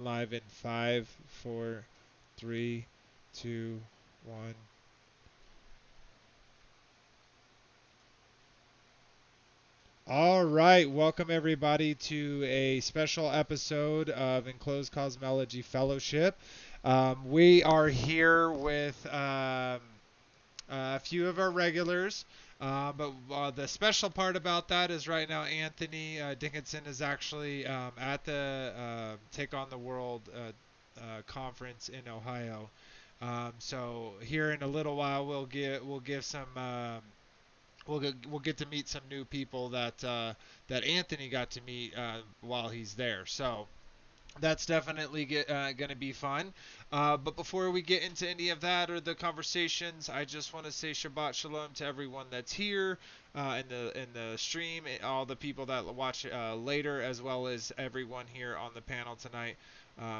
Live in five, four, three, two, one. All right, welcome everybody to a special episode of Enclosed Cosmology Fellowship. We are here with a few of our regulars, but the special part about that is right now Anthony Dickinson is actually at the Take on the World conference in Ohio. So here in a little while we'll give some we'll get to meet some new people that Anthony got to meet while he's there. So that's definitely going to be fun. But before we get into any of that or the conversations, I just want to say Shabbat Shalom to everyone that's here in the stream, all the people that watch later, as well as everyone here on the panel tonight.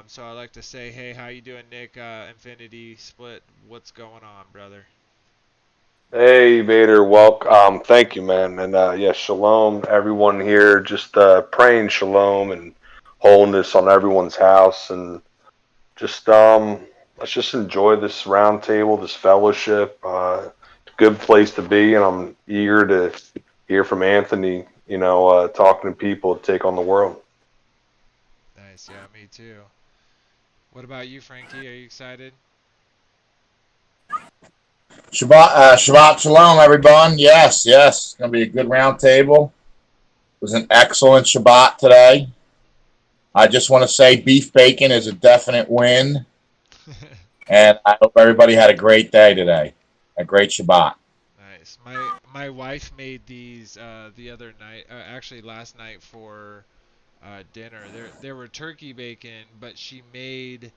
So I'd like to say, hey, how you doing, Nick? Infinity Split, what's going on, brother? Hey, Vader, welcome. Thank you, man. And yeah, shalom, everyone here. Just praying shalom and wholeness on everyone's house, and just let's just enjoy this round table, this fellowship. Good place to be, and I'm eager to hear from Anthony. Talking to people to take on the world. Nice, yeah, me too. What about you, Frankie? Are you excited? Shabbat Shalom, everyone. Yes, yes. It's going to be a good round table. It was an excellent Shabbat today. I just want to say beef bacon is a definite win. And I hope everybody had a great day today. A great Shabbat. Nice. My wife made these the other night, actually last night for dinner. There were turkey bacon, but she made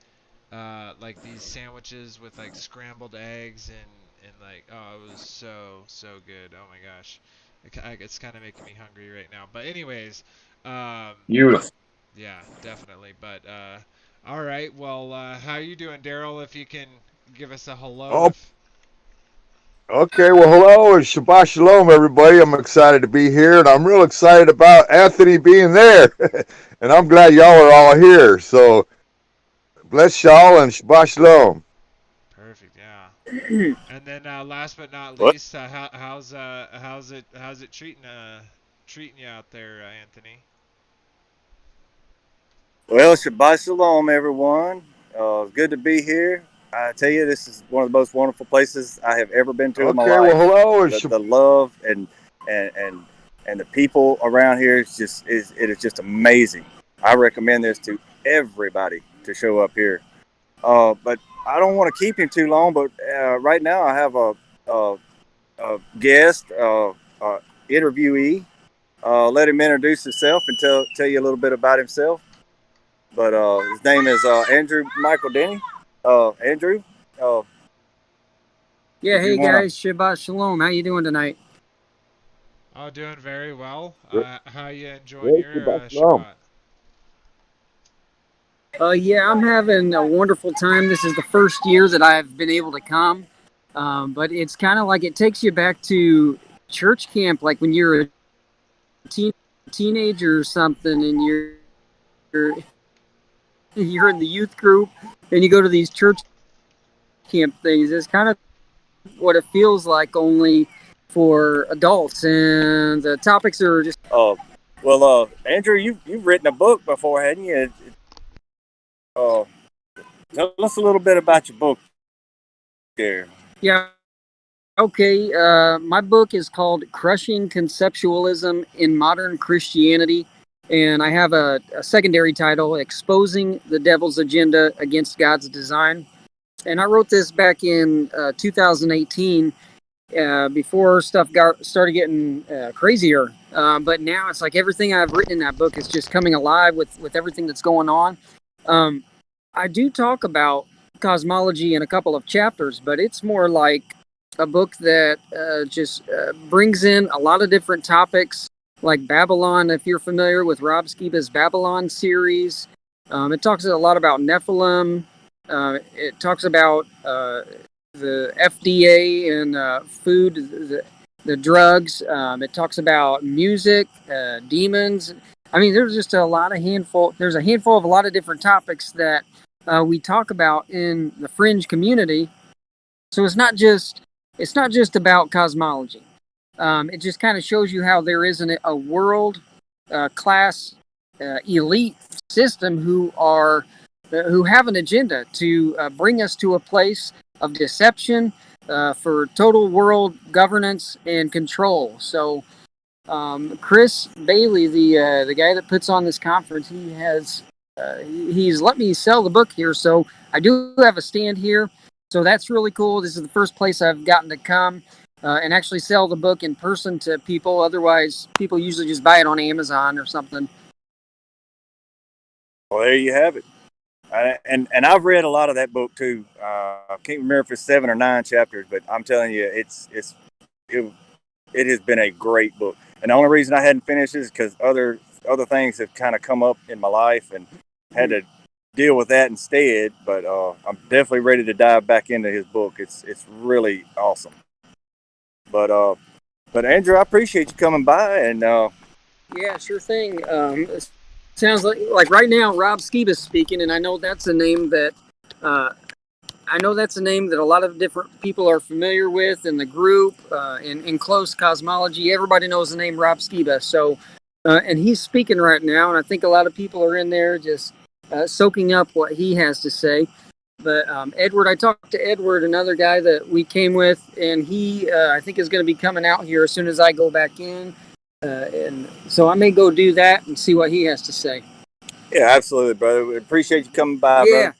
like these sandwiches with like scrambled eggs and like oh it was so good. Oh my gosh, it's kind of making me hungry right now. But anyways, um, Beautiful. yeah, definitely. But all right, well, how you doing, Daryl? If you can give us a hello, Oh, if okay. Well, hello and Shabbat Shalom, everybody. I'm excited to be here, and I'm real excited about Anthony being there. And I'm glad y'all are all here. So bless y'all and Shabbat Shalom. perfect, yeah. And then last but not What? least, how's it treating you out there, Anthony? Well, Shabbat Shalom, everyone. Good to be here. I tell you, this is one of the most wonderful places I have ever been to in my Okay. Well, life. hello and The love and and and the people around here is just amazing. I recommend this to everybody to show up here. But I don't want to keep him too long. But right now, I have a, a guest, interviewee. Let him introduce himself and tell you a little bit about himself. But his name is Andrew Michael Denny. Andrew, uh, Yeah, if you hey want guys, Shabbat Shalom. How you doing tonight? Oh, doing very well. Great, How you enjoying great your Shabbat Shalom. Shabbat? Yeah, I'm having a wonderful time. This is the first year that I've been able to come, but it's kind of like it takes you back to church camp, like when you're a teenager or something, and you're you're in the youth group, and you go to these church camp things. It's kind of what it feels like, only for adults, and the topics are just to. Well, Andrew, you've written a book before, hadn't you? Uh, Tell us a little bit about your book there. yeah. Okay, my book is called Crushing Conceptualism in Modern Christianity, and I have a secondary title, Exposing the Devil's Agenda Against God's Design. And I wrote this back in 2018, before stuff started getting crazier. But now it's like everything I've written in that book is just coming alive with everything that's going on. Um, I do talk about cosmology in a couple of chapters, but it's more like a book that just brings in a lot of different topics, like Babylon. If you're familiar with Rob Skiba's Babylon series, it talks a lot about Nephilim. It talks about the FDA and food, the drugs. It talks about music, demons. I mean, there's just a lot of handful. There's a handful of a lot of different topics that we talk about in the fringe community. So it's not just about cosmology. It just kind of shows you how there isn't a world class elite system who have an agenda to bring us to a place of deception for total world governance and control. So Chris Bailey, the guy that puts on this conference, he's let me sell the book here, so I do have a stand here. So that's really cool. This is the first place I've gotten to come and actually sell the book in person to people. Otherwise, people usually just buy it on Amazon or something. Well, there you have it. And I've read a lot of that book too. I can't remember if it's 7 or 9 chapters, but I'm telling you, it has been a great book. And the only reason I hadn't finished is because other things have kind of come up in my life and had to deal with that instead. But I'm definitely ready to dive back into his book. It's really awesome. But Andrew, I appreciate you coming by. And yeah, sure thing. Sounds like right now Rob Skiba's speaking, and I know that's a name that a lot of different people are familiar with in the group, in close cosmology. Everybody knows the name Rob Skiba. So, and he's speaking right now, and I think a lot of people are in there just soaking up what he has to say. But Edward, I talked to Edward, another guy that we came with, and he, I think, is going to be coming out here as soon as I go back in. And so I may go do that and see what he has to say. yeah, absolutely, brother. We appreciate you coming by, brother.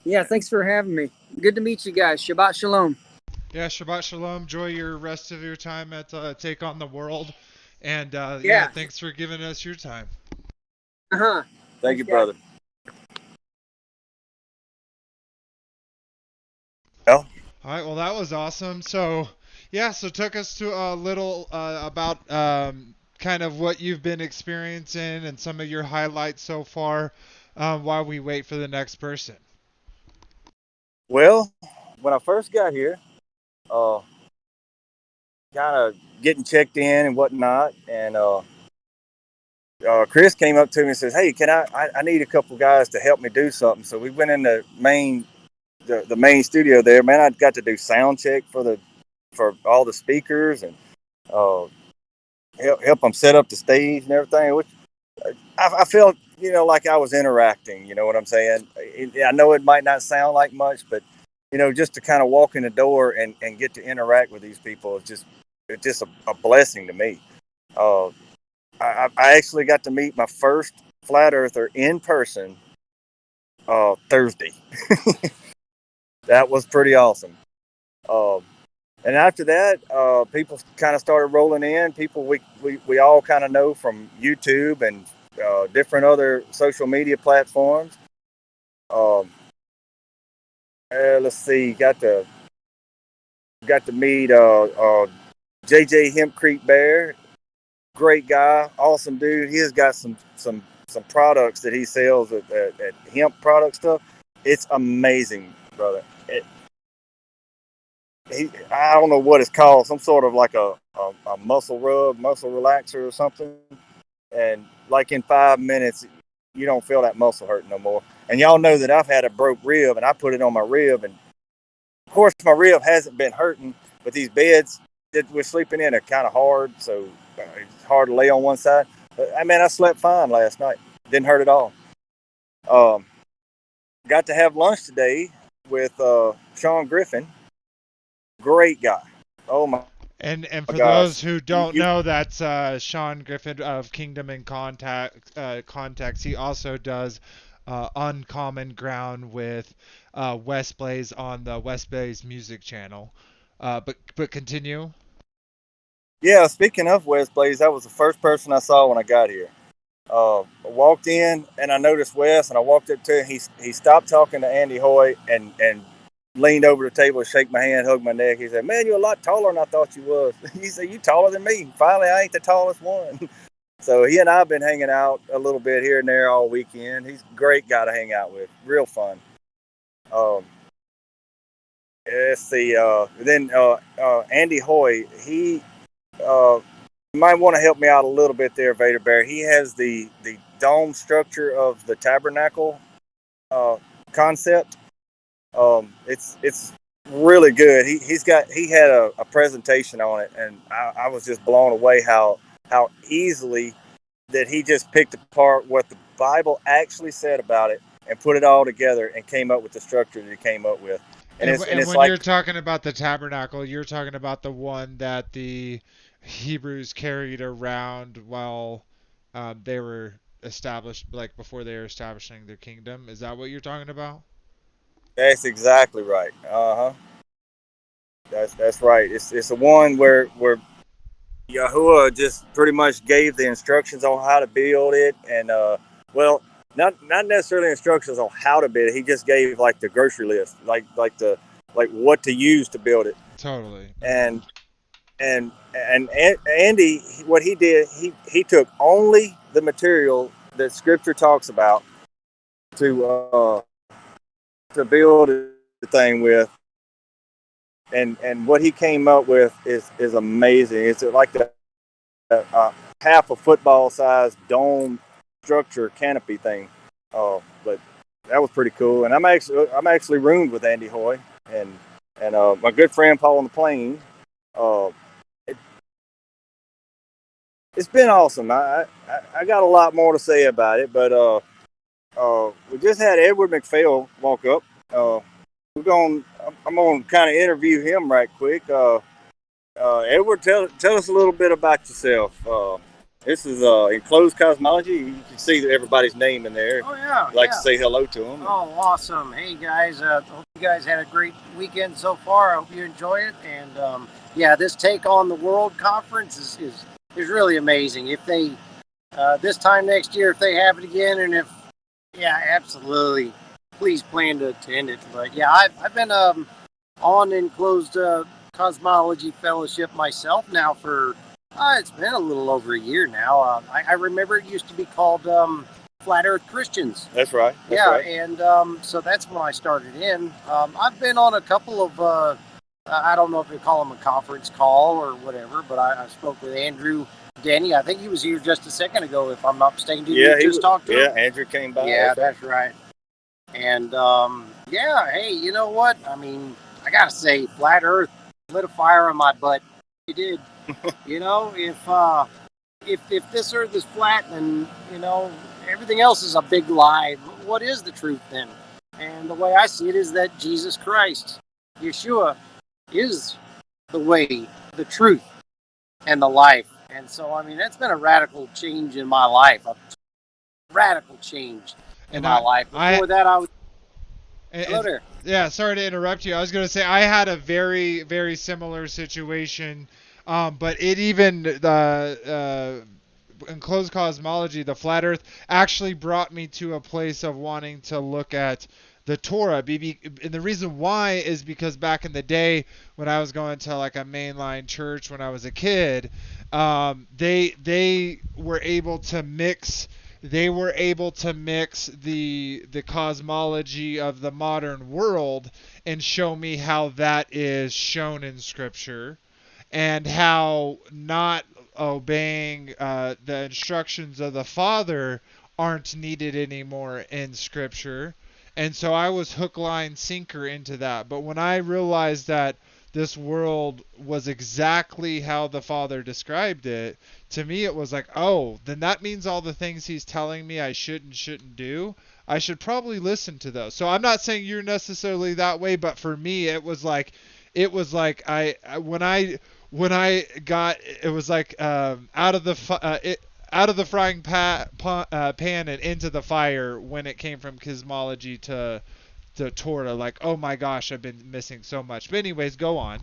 Yeah, thanks for having me. Good to meet you guys. Shabbat Shalom. Yeah, Shabbat Shalom. Enjoy your rest of your time at Take on the World. And Yeah. Thanks for giving us your time. Uh-huh. Thank you, brother. Well, all right, well, that was awesome. So, so took us to a little about kind of what you've been experiencing and some of your highlights so far while we wait for the next person. Well, when I first got here, kind of getting checked in and whatnot, and Chris came up to me and says, "Hey, can I need a couple guys to help me do something." So we went in the main studio there. Man, I got to do sound check for all the speakers and help them set up the stage and everything. Which I felt, like I was interacting. You know what I'm saying? I know it might not sound like much, but just to kind of walk in the door and get to interact with these people is just a blessing to me. I actually got to meet my first flat earther in person Thursday. That was pretty awesome. And after that, people kind of started rolling in. People we all kind of know from YouTube and different other social media platforms. Let's see, got to meet JJ Hemp Creek Bear. Great guy, awesome dude. He has got some products that he sells at hemp product stuff. It's amazing, brother. I don't know what it's called, some sort of like a muscle rub, muscle relaxer or something. And like in 5 minutes, you don't feel that muscle hurt no more. And y'all know that I've had a broke rib, and I put it on my rib, and of course my rib hasn't been hurting, but these beds that we're sleeping in are kind of hard, so it's hard to lay on one side. But I slept fine last night. Didn't hurt at all. Got to have lunch today with Sean Griffin. Great guy. Oh my. And for those who don't know, that's Sean Griffin of Kingdom in Context. He also does Uncommon Ground with West Blaze on the West Blaze Music Channel. But continue. Yeah, speaking of West Blaze, that was the first person I saw when I got here. I walked in and I noticed Wes, and I walked up to him. He stopped talking to Andy Hoy and leaned over the table, shake my hand, hug my neck. He said, "Man, you're a lot taller than I thought you was." He said, "You taller than me." Finally, I ain't the tallest one. So he and I have been hanging out a little bit here and there all weekend. He's a great guy to hang out with. Real fun. Let's see. Then Andy Hoy, he might want to help me out a little bit there, Vader Bear. He has the dome structure of the Tabernacle concept. It's really good. He had a presentation on it, and I was just blown away how easily that he just picked apart what the Bible actually said about it and put it all together and came up with the structure that he came up with. And it's when like, you're talking about the tabernacle, you're talking about the one that the Hebrews carried around while they were established, like before they were establishing their kingdom. Is that what you're talking about? that's exactly right. Uh-huh. That's right. It's the one where Yahuwah just pretty much gave the instructions on how to build it, and well, not necessarily instructions on how to build it. He just gave like the grocery list, like what to use to build it. Totally. And Andy, what he did, he took only the material that Scripture talks about to build the thing with, and what he came up with is amazing. It's like half a football sized dome structure canopy thing. But that was pretty cool. And I'm actually roomed with Andy Hoy and my good friend Paul on the plane. It's been awesome. I got a lot more to say about it, but we just had Edward McPhail walk up. I'm gonna kind of interview him right quick. Edward, tell us a little bit about yourself. This is Enclosed Cosmology. You can see everybody's name in there. Oh, yeah. I'd like to say hello to them. Oh, awesome. Hey, guys. Hope you guys had a great weekend so far. I hope you enjoy it. And, yeah, this Take on the World conference is really amazing. If they, this time next year, if they have it again, and if, yeah, absolutely, please plan to attend it. But, yeah, I've been on Enclosed Cosmology Fellowship myself now for... it's been a little over a year now. I remember it used to be called Flat Earth Christians. That's right. Right. And so that's when I started in. I've been on a couple of, I don't know if they call them a conference call or whatever, but I spoke with Andrew Denny. I think he was here just a second ago, if I'm not mistaken. Did you just talk to him? Yeah, Andrew came by. Yeah, that's right. And yeah, hey, you know what? I mean, I got to say, Flat Earth lit a fire on my butt. It did. You know, if this earth is flat, then, you know, everything else is a big lie. What is the truth then? And the way I see it is that Jesus Christ, Yeshua, is the way, the truth, and the life. And so, I mean, that's been a radical change in my life. A radical change in my life. Before that, I was... Hello there. Yeah, sorry to interrupt you. I was going to say I had a very, very similar situation. But it even the Enclosed Cosmology, the Flat Earth, actually brought me to a place of wanting to look at the Torah. And the reason why is because back in the day when I was going to like a mainline church when I was a kid, they were able to mix. They were able to mix the cosmology of the modern world and show me how that is shown in Scripture. And how not obeying the instructions of the Father aren't needed anymore in Scripture. And so I was hook, line, sinker into that. But when I realized that this world was exactly how the Father described it, to me it was like, oh, then that means all the things he's telling me I shouldn't do, I should probably listen to those. So I'm not saying you're necessarily that way, but for me it was like when I got, it was like out of the frying pan and into the fire when it came from cosmology to Torah. Like, oh my gosh, I've been missing so much. But anyways, go on.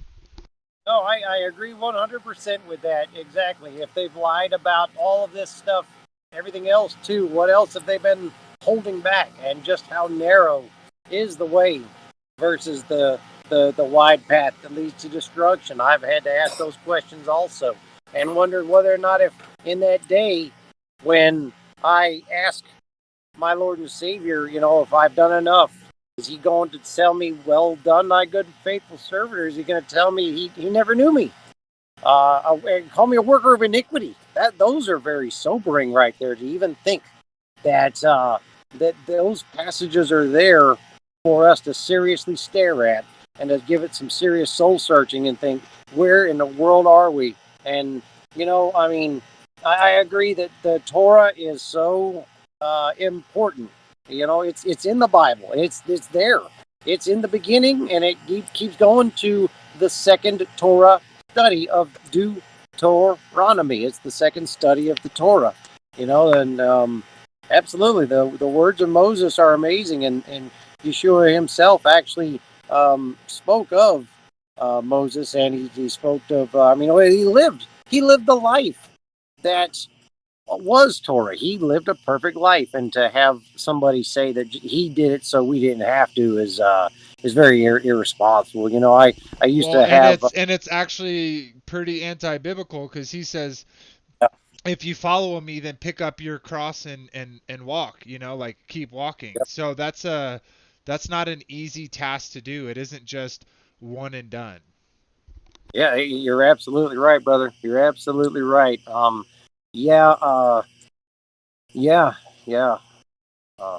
No, I agree 100% with that. Exactly. If they've lied about all of this stuff, everything else too, what else have they been holding back? And just how narrow is the way versus the wide path that leads to destruction? I've had to ask those questions also and wondered whether or not if in that day when I ask my Lord and Savior, you know, if I've done enough, is he going to tell me, well done, thy good and faithful servant, or is he going to tell me he never knew me? call me a worker of iniquity. Those are very sobering right there, to even think that that those passages are there for us to seriously stare at and to give it some serious soul searching and think, where in the world are we? And I mean, I agree that the Torah is so important. It's in the Bible. It's there. It's in the beginning, and it keeps going to the second Torah study of Deuteronomy. It's the second study of the Torah. And absolutely, the words of Moses are amazing, and Yeshua himself actually spoke of Moses, and he spoke of. He lived the life that was Torah. He lived a perfect life, and to have somebody say that he did it so we didn't have to is very irresponsible. I used Well, to and have. it's actually pretty anti-biblical, because he says, if you follow me, then pick up your cross and walk, like keep walking. So that's not an easy task to do. It isn't just one and done. Yeah, you're absolutely right, brother. You're absolutely right. Yeah, yeah, yeah. Uh,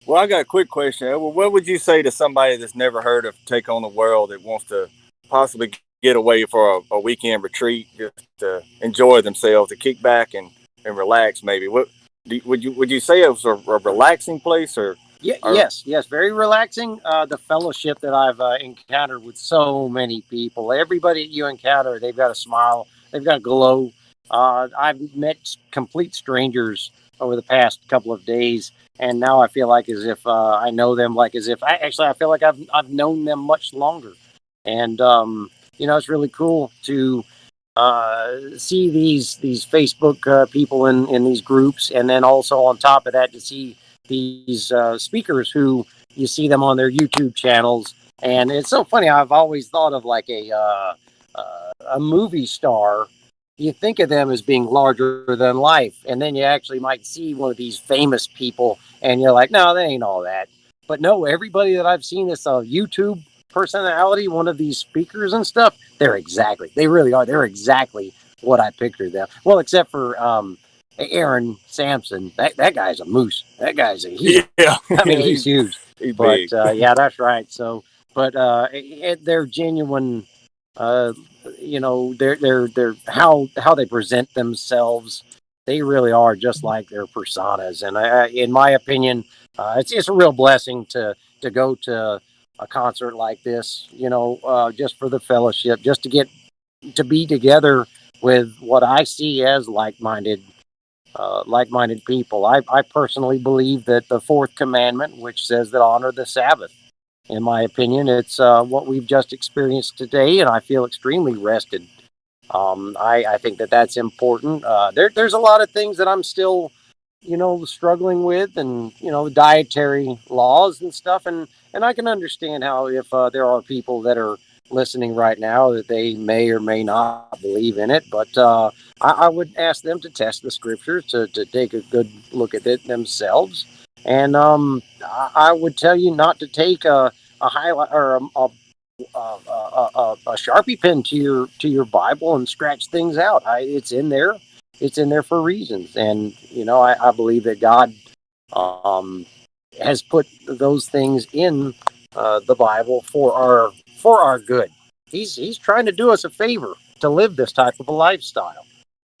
Well, I got a quick question. What would you say to somebody that's never heard of Take on the World, that wants to possibly get away for a weekend retreat, just to enjoy themselves, to kick back and relax? Maybe would you say it was a relaxing place, yeah, or yes, very relaxing. The fellowship that I've encountered with so many people. Everybody that you encounter, they've got a smile, they've got a glow. I've met complete strangers over the past couple of days, and now I feel like as if I know them, like as if I feel like I've known them much longer. And it's really cool to see these Facebook people in these groups, and then also on top of that to see these speakers who you see them on their YouTube channels. And it's so funny. I've always thought of like a movie star. You think of them as being larger than life, and then you actually might see one of these famous people, and you're like, no, they ain't all that. But no, everybody that I've seen this YouTube personality, one of these speakers and stuff, they really are. They're exactly what I pictured them. Well, except for Aaron Sampson. That guy's a moose. That guy's yeah, I mean, yeah, he's huge. he's But big. yeah, that's right. So, but they're genuine. Uh, they're how they present themselves. They really are just like their personas. And in my opinion, it's a real blessing to go to a concert like this. Just for the fellowship, just to get to be together with what I see as like-minded people. I personally believe that the fourth commandment, which says that honor the Sabbath, in my opinion, it's what we've just experienced today, and I feel extremely rested. I think that that's important. There's a lot of things that I'm still, struggling with, and dietary laws and stuff, and I can understand how if there are people that are listening right now that they may or may not believe in it, but I would ask them to test the scriptures to take a good look at it themselves, and I would tell you not to take a highlight or a Sharpie pen to your Bible and scratch things out. It's in there. It's in there for reasons, and I believe that God um, has put those things in the Bible for our good. He's trying to do us a favor to live this type of a lifestyle,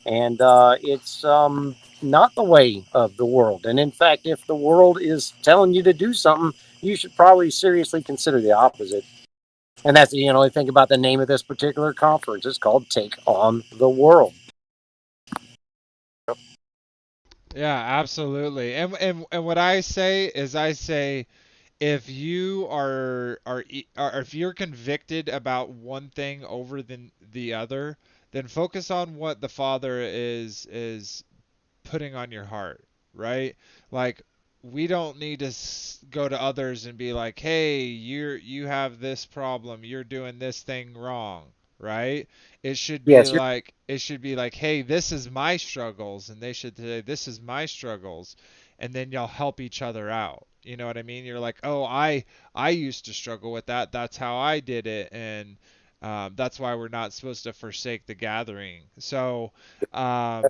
and it's not the way of the world. And in fact, if the world is telling you to do something, you should probably seriously consider the opposite. And that's think about the name of this particular conference. It's called Take on the World. Yeah, absolutely. And what I say is, I say, if you are if you're convicted about one thing over than the other, then focus on what the Father is putting on your heart, right? Like, we don't need to go to others and be like, "Hey, you have this problem. You're doing this thing wrong." Right? Yes, It should be like, "Hey, this is my struggles," and they should say, "This is my struggles," and then y'all help each other out. You know what I mean? You're like, "Oh, I used to struggle with that. That's how I did it." And That's why we're not supposed to forsake the gathering. So, yeah,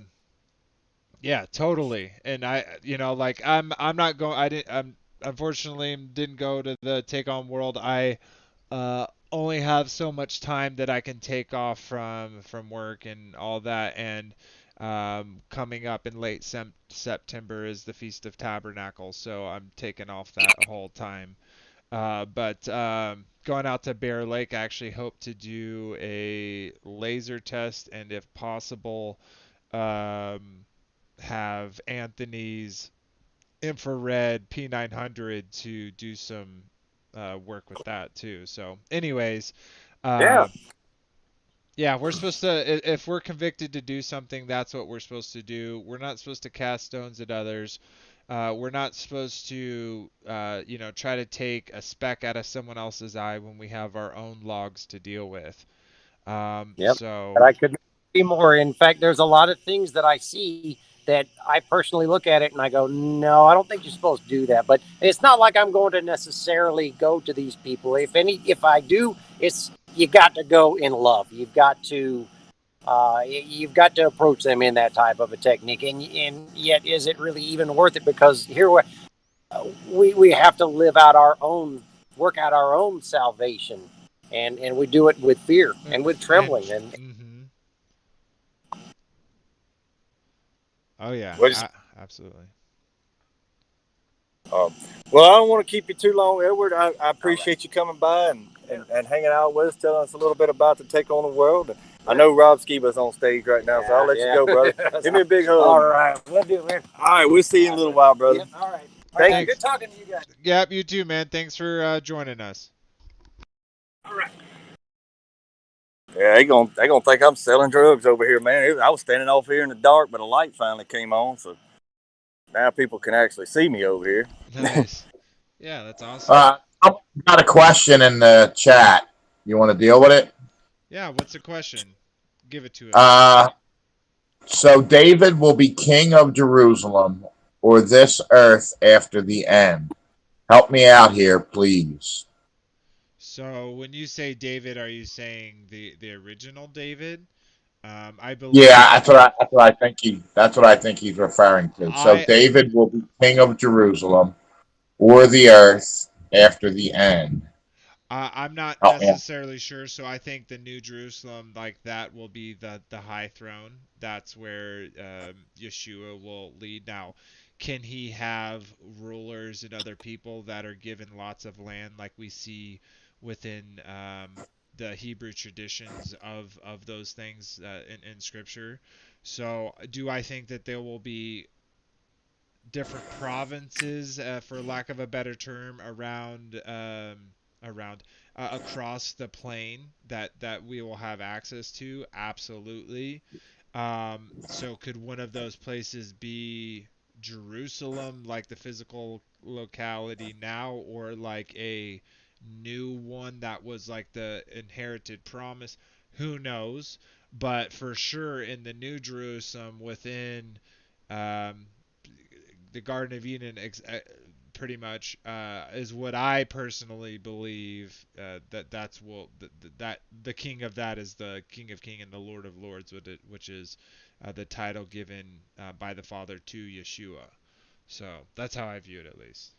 totally. And like I'm not going. I'm unfortunately didn't go to the Take On World. I only have so much time that I can take off from work and all that. And coming up in late September is the Feast of Tabernacles, so I'm taking off that whole time. But going out to Bear Lake, I actually hope to do a laser test, and if possible, um, have Anthony's infrared P900 to do some work with that too. So, anyways, Yeah. uh, yeah, we're supposed to. If we're convicted to do something, that's what we're supposed to do. We're not supposed to cast stones at others. We're not supposed to, try to take a speck out of someone else's eye when we have our own logs to deal with. Yep. But So, I could be more. In fact, there's a lot of things that I see that I personally look at it and I go, no, I don't think you're supposed to do that. But it's not like I'm going to necessarily go to these people. If I do, it's you got to go in love. You've got to approach them in that type of a technique. And yet, is it really even worth it? Because here we have to work out our own salvation, and we do it with fear and with trembling. And mm-hmm. Oh yeah, absolutely. Well, I don't want to keep you too long, Edward. I appreciate you coming by and hanging out with us, telling us a little bit about the Take On the World. And I know Rob Skiba's on stage right now, so I'll let you go, brother. Give me a big hug. All right, we'll do it. All right, we'll see you in a little while, brother. Yep, all right. Thank you. Good talking to you guys. Yep, you too, man. Thanks for joining us. All right. Yeah, they gonna think I'm selling drugs over here, man. I was standing off here in the dark, but a light finally came on, so now people can actually see me over here. Nice. Yeah, that's awesome. I got a question in the chat. You want to deal with it? Yeah, what's the question? Give it to us. So David will be king of Jerusalem or this earth after the end. Help me out here, please. So when you say David, are you saying the original David? I believe. Yeah, that's what I think he's referring to. So David will be king of Jerusalem or the earth after the end. I'm not necessarily sure, so I think the New Jerusalem, like that, will be the high throne. That's where Yeshua will lead. Now, can he have rulers and other people that are given lots of land, like we see within the Hebrew traditions of those things in Scripture? So, do I think that there will be different provinces, for lack of a better term, across the plain that we will have access to? Absolutely. So could one of those places be Jerusalem, like the physical locality now, or like a new one that was like the inherited promise? Who knows? But for sure, in the New Jerusalem within um, the Garden of Eden, pretty much, is what I personally believe, that the king of that is the King of Kings and the Lord of Lords, which is the title given by the Father to Yeshua. So that's how I view it, at least.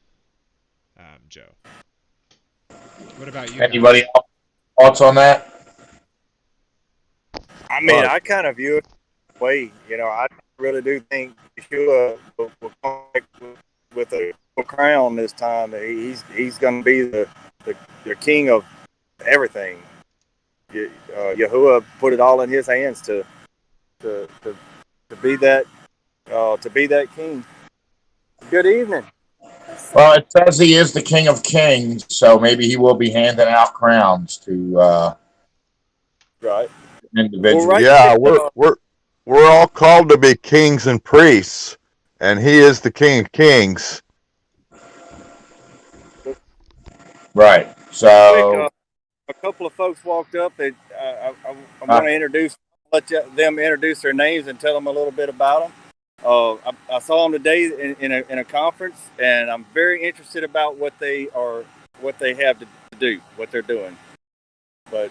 Joe, what about you? Anybody guys? else thoughts on that? I mean, I kind of view it that way. I really do think Yeshua will come back with a crown this time. He's going to be the king of everything. Yahuwah put it all in his hands to be that king. Good evening. Well, it says he is the King of Kings, so maybe he will be handing out crowns to right individuals. Well, right Yeah, we're all called to be kings and priests, and he is the King of Kings. Right. So a couple of folks walked up. That I want to let them introduce their names and tell them a little bit about them. I saw them today in a conference, and I'm very interested about what they have to do, what they're doing. But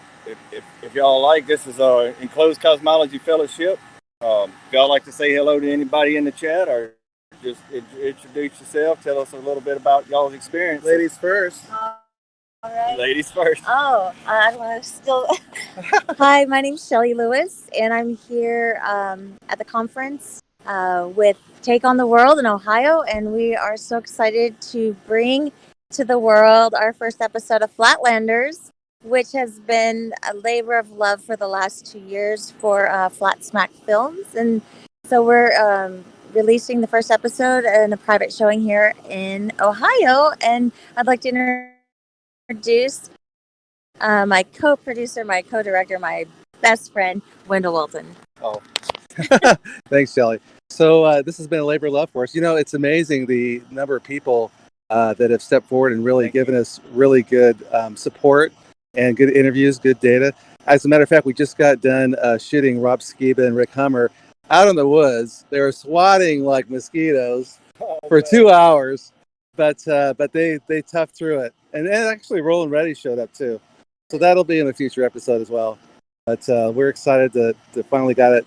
if y'all like, this is Enclosed Cosmology Fellowship. If y'all like to say hello to anybody in the chat or just introduce yourself, tell us a little bit about y'all's experience. Ladies first. All right. Ladies first. Oh, I want to still. Hi, my name's Shelly Lewis, and I'm here at the conference with Take on the World in Ohio, and we are so excited to bring to the world our first episode of Flatlanders, which has been a labor of love for the last 2 years for Flat Smack Films, and so we're releasing the first episode in a private showing here in Ohio, and I'd like to introduce my co-producer, my co-director, my best friend, Wendell Wilton. Oh, thanks, Shelly. So this has been a labor of love for us. You know, it's amazing the number of people that have stepped forward and really given us really good support and good interviews, good data. As a matter of fact, we just got done shooting Rob Skiba and Rick Hummer out in the woods. They were swatting like mosquitoes for 2 hours, but they toughed through it. And actually, Roland Reddy showed up too. So that'll be in a future episode as well. But we're excited to finally got it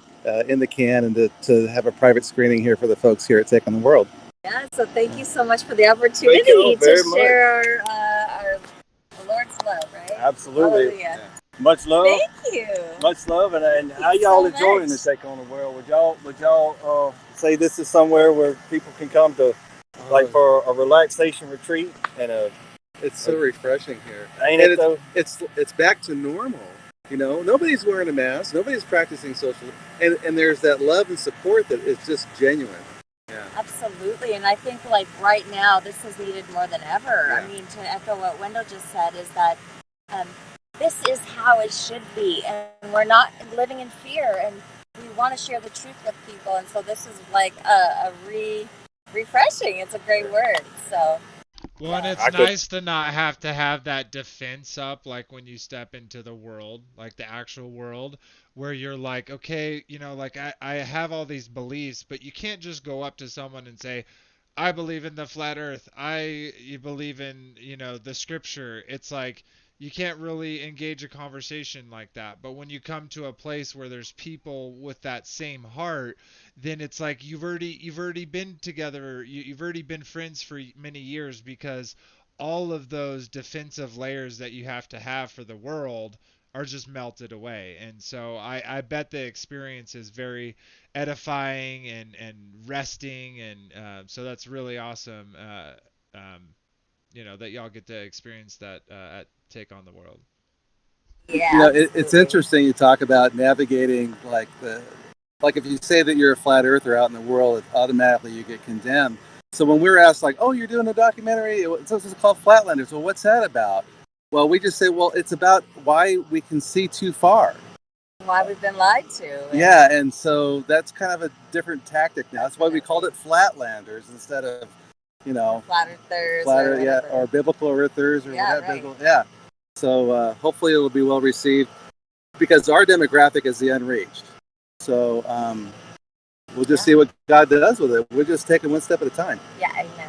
in the can and to have a private screening here for the folks here at Take on the World. Yeah, so thank you so much for the opportunity to share our Lord's love, right? Absolutely. Hallelujah. Much love. Thank you. Much love. And how y'all so enjoying much. the Take on the World? Would y'all say this is somewhere where people can come to, like, for a relaxation retreat and It's so refreshing here. Ain't it though? It's back to normal. You know, nobody's wearing a mask. Nobody's practicing social, and there's that love and support that is just genuine. Yeah. Absolutely, and I think like right now this is needed more than ever. Yeah. I mean, to echo what Wendell just said, is that this is how it should be, and we're not living in fear, and we want to share the truth with people, and so this is like a refreshing. It's a great word. So. Well, and it's nice to not have to have that defense up, like when you step into the world, like the actual world, where you're like, okay, you know, like I have all these beliefs, but you can't just go up to someone and say, I believe in the flat earth. You believe in, you know, the scripture. It's like you can't really engage a conversation like that. But when you come to a place where there's people with that same heart, then it's like you've already been together. You've already been friends for many years, because all of those defensive layers that you have to have for the world are just melted away. And so I bet the experience is very edifying and resting, and so that's really awesome. You know, that y'all get to experience that at Take on the World. Yeah, you know, it's interesting you talk about navigating like if you say that you're a flat earther out in the world, automatically you get condemned. So when we were asked like, oh, you're doing a documentary, it's called Flatlanders. Well, what's that about? Well, we just say, well, it's about why we can see too far. Why we've been lied to. Yeah, and so that's kind of a different tactic now. That's why we called it Flatlanders instead of, you know, flat earthers, or biblical earthers or whatever. Right. Yeah. So hopefully it'll be well received, because our demographic is the unreached. So we'll just see what God does with it. We're just taking one step at a time. Yeah, amen.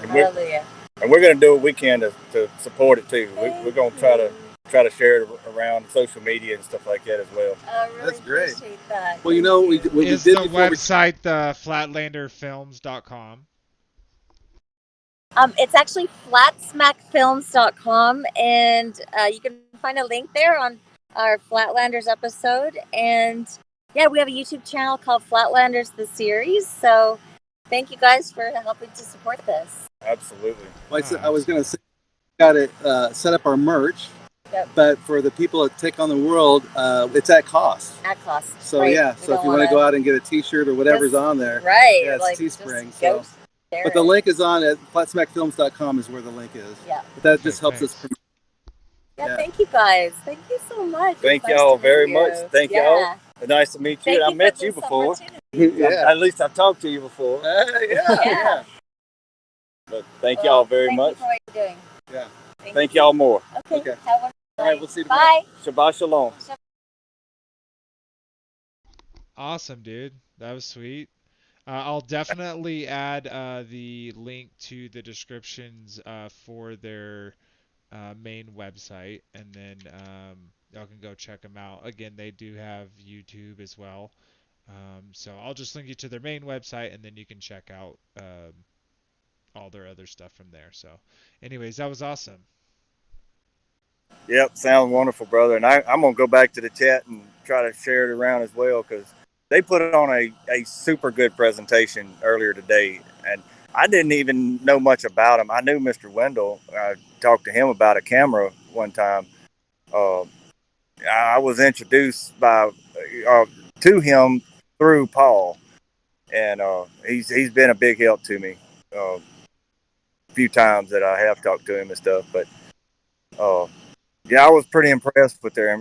Hallelujah. And we're going to do what we can to support it too. We're going to try to share it around social media and stuff like that as well. I really That's great. appreciate that. Well, you know, we Is did the website the flatlanderfilms.com? It's actually flatsmackfilms.com, and you can find a link there on our Flatlanders episode. And yeah, we have a YouTube channel called Flatlanders the Series. So thank you guys for helping to support this. Absolutely. Well, I was going to say, we got it set up our merch. Yep. But for the people that Take on the World, it's at cost. At cost. So right. yeah, so if you want to go out and get a T-shirt or whatever's on there, right? Yeah, it's like, Teespring. So, but the link is on at flatsmackfilms.com is where the link is. Yeah. But that just helps us. Yeah, thank you guys. Thank you so much. Thank y'all very much. Thank y'all. Nice to meet you. I met you before. Yeah. At least I've talked to you before. Yeah. But thank y'all very much. Thank you for what you're doing. Yeah. Thank y'all more. Okay. Have a wonderful All right, we'll see you tomorrow. Bye. Shabbat shalom. Awesome, dude. That was sweet. I'll definitely add the link to the descriptions for their main website, and then y'all can go check them out. Again, they do have YouTube as well. So I'll just link you to their main website, and then you can check out all their other stuff from there. So, anyways, that was awesome. Yep, sounds wonderful, brother. And I'm going to go back to the chat and try to share it around as well, because they put on a super good presentation earlier today. And I didn't even know much about him. I knew Mr. Wendell. I talked to him about a camera one time. I was introduced to him through Paul, and he's been a big help to me a few times that I have talked to him and stuff. But yeah, I was pretty impressed with their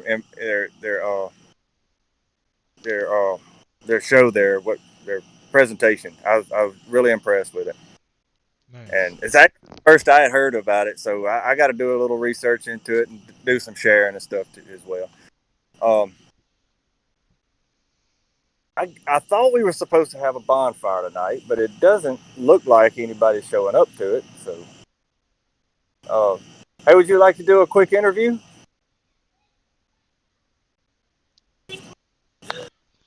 show there, their presentation. I was really impressed with it. Nice. And it's actually the first I had heard about it, so I got to do a little research into it and do some sharing and stuff as well. I thought we were supposed to have a bonfire tonight, but it doesn't look like anybody's showing up to it. So, hey, would you like to do a quick interview?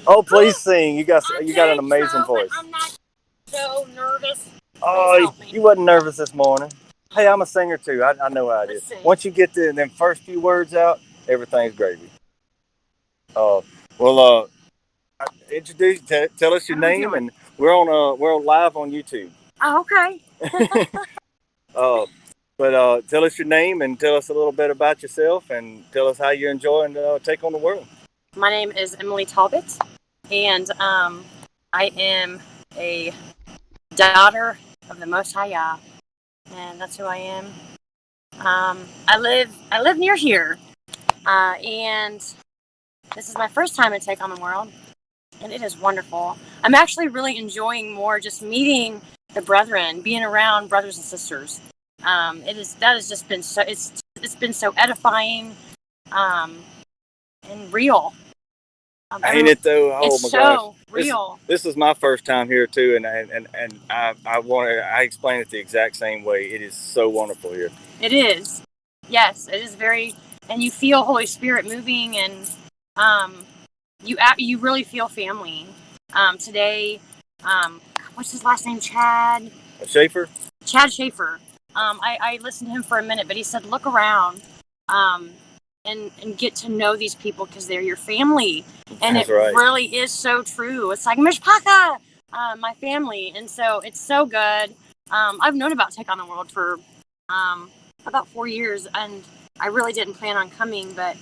Oh, please sing. You got an amazing voice. I'm not so nervous. Oh, you wasn't nervous this morning. Hey, I'm a singer too. I know how it is. Once you get them first few words out, everything's gravy. Introduce, tell us your name, and we're live on YouTube. Oh, okay. But tell us your name and tell us a little bit about yourself, and tell us how you're enjoying Take on the World. My name is Emily Talbot, and I am a daughter of the Most High Yah, and that's who I am. I live near here, and this is my first time at Take on the World, and it is wonderful. I'm actually really enjoying more just meeting the brethren, being around brothers and sisters. That has just been so it's been so edifying, and real. Ain't it though? Oh it's my so gosh, real. This is my first time here too, and I explain it the exact same way. It is so wonderful here. It is, yes, it is very, and you feel Holy Spirit moving, and you really feel family. Today, what's his last name? Chad Schaefer. I listened to him for a minute, but he said, look around, and get to know these people because they're your family. And That's it right. really is so true. It's like Mishpaka, my family. And so it's so good. I've known about Take on the World for about 4 years, and I really didn't plan on coming, but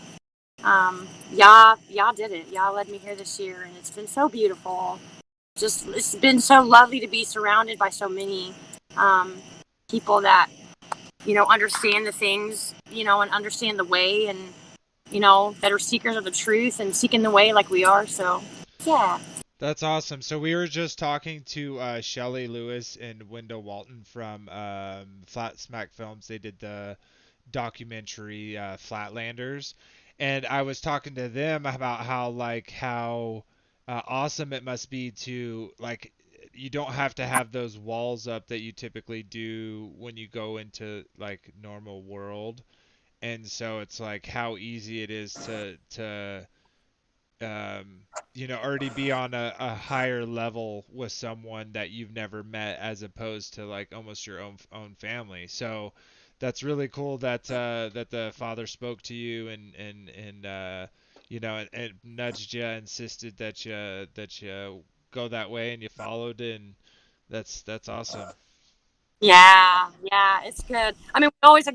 Yah did it. Yah led me here this year, and it's been so beautiful. It's been so lovely to be surrounded by so many people that understand the things, and understand the way, and that are seekers of the truth and seeking the way like we are. So yeah, that's awesome. So we were just talking to Shelley Lewis and Wendell Walton from Flat Smack Films. They did the documentary Flatlanders, and I was talking to them about how awesome it must be to, like, you don't have to have those walls up that you typically do when you go into like normal world. And so it's like how easy it is to already be on a higher level with someone that you've never met, as opposed to like almost your own family. So that's really cool that that the Father spoke to you and nudged you, insisted that you go that way, and you followed, and that's awesome. yeah, it's good. I mean,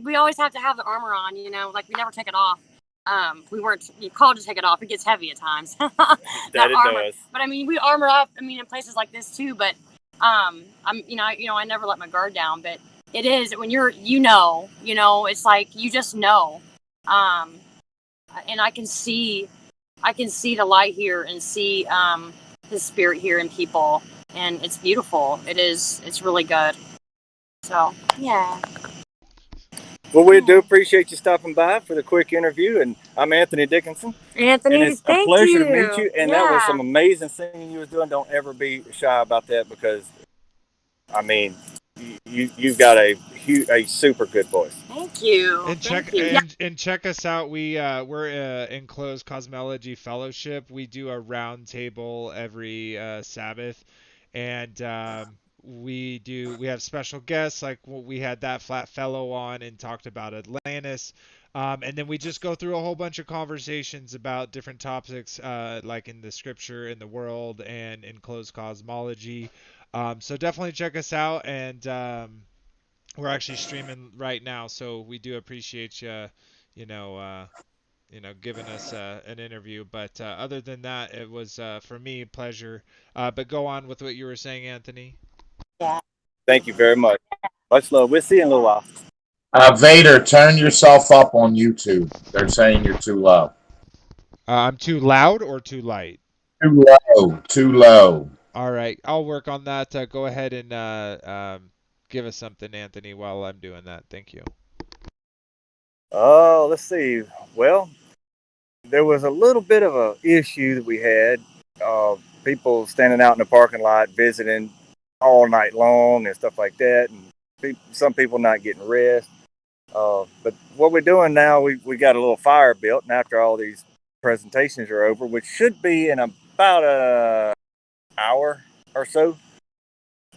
we always have to have the armor on, like we never take it off. We weren't called to take it off. It gets heavy at times. That it armor does. But I mean, we armor up. I mean, in places like this too. But I never let my guard down. But it is when you're, it's like you just know. And I can see the light here and see His Spirit here in people, and it's beautiful. It's really good. So yeah. Well, we do appreciate you stopping by for the quick interview, and I'm Anthony Dickinson. Anthony, and it's a pleasure to meet you. And that was some Yeah. amazing singing you was doing. Don't ever be shy about that, because, I mean, you've got a super good voice. Thank you. And Thank check you. Yeah. and check us out. We're Enclosed Cosmology Fellowship. We do a round table every Sabbath, and we have special guests like we had that flat fellow on and talked about Atlantis. And then we just go through a whole bunch of conversations about different topics, like in the scripture, in the world, and enclosed cosmology. So definitely check us out, and we're actually streaming right now, so we do appreciate you, you know, uh, giving us an interview. But other than that, it was for me a pleasure. But go on with what you were saying, Anthony. Yeah. Thank you very much. Much love. We'll see you in a little while. Vader, turn yourself up on YouTube. They're saying you're too low. I'm too loud or too light? Too low. Too low. All right, I'll work on that. Go ahead and give us something, Anthony, while I'm doing that. Thank you. Oh, let's see. Well, there was a little bit of a issue that we had. People standing out in the parking lot visiting all night long and stuff like that, and some people not getting rest. But what we're doing now, we got a little fire built, and after all these presentations are over, which should be in about an hour or so,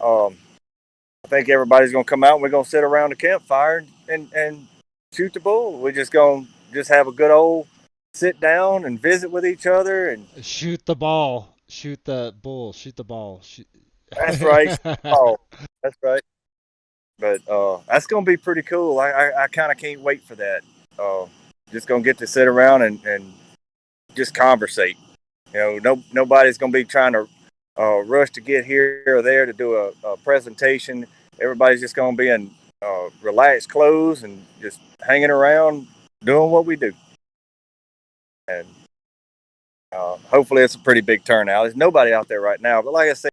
I think everybody's gonna come out and we're gonna sit around the campfire and shoot the bull. We're just gonna have a good old sit down and visit with each other, and Shoot the ball. Shoot the bull. Shoot the ball. Shoot. that's right. Oh, that's right. But that's gonna be pretty cool. I kind of can't wait for that. Just gonna get to sit around and just conversate. Nobody's gonna be trying to rush to get here or there to do a presentation. Everybody's just gonna be in relaxed clothes and just hanging around doing what we do. And hopefully it's a pretty big turnout. There's nobody out there right now, but like I said,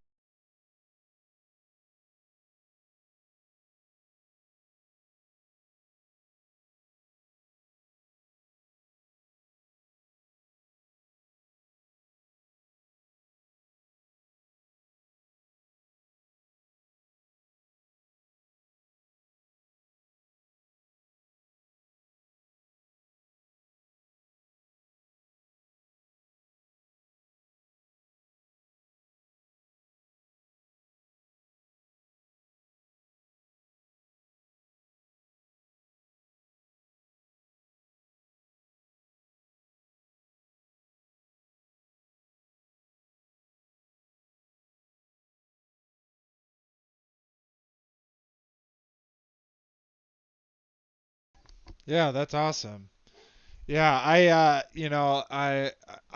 Yeah, that's awesome. Yeah, I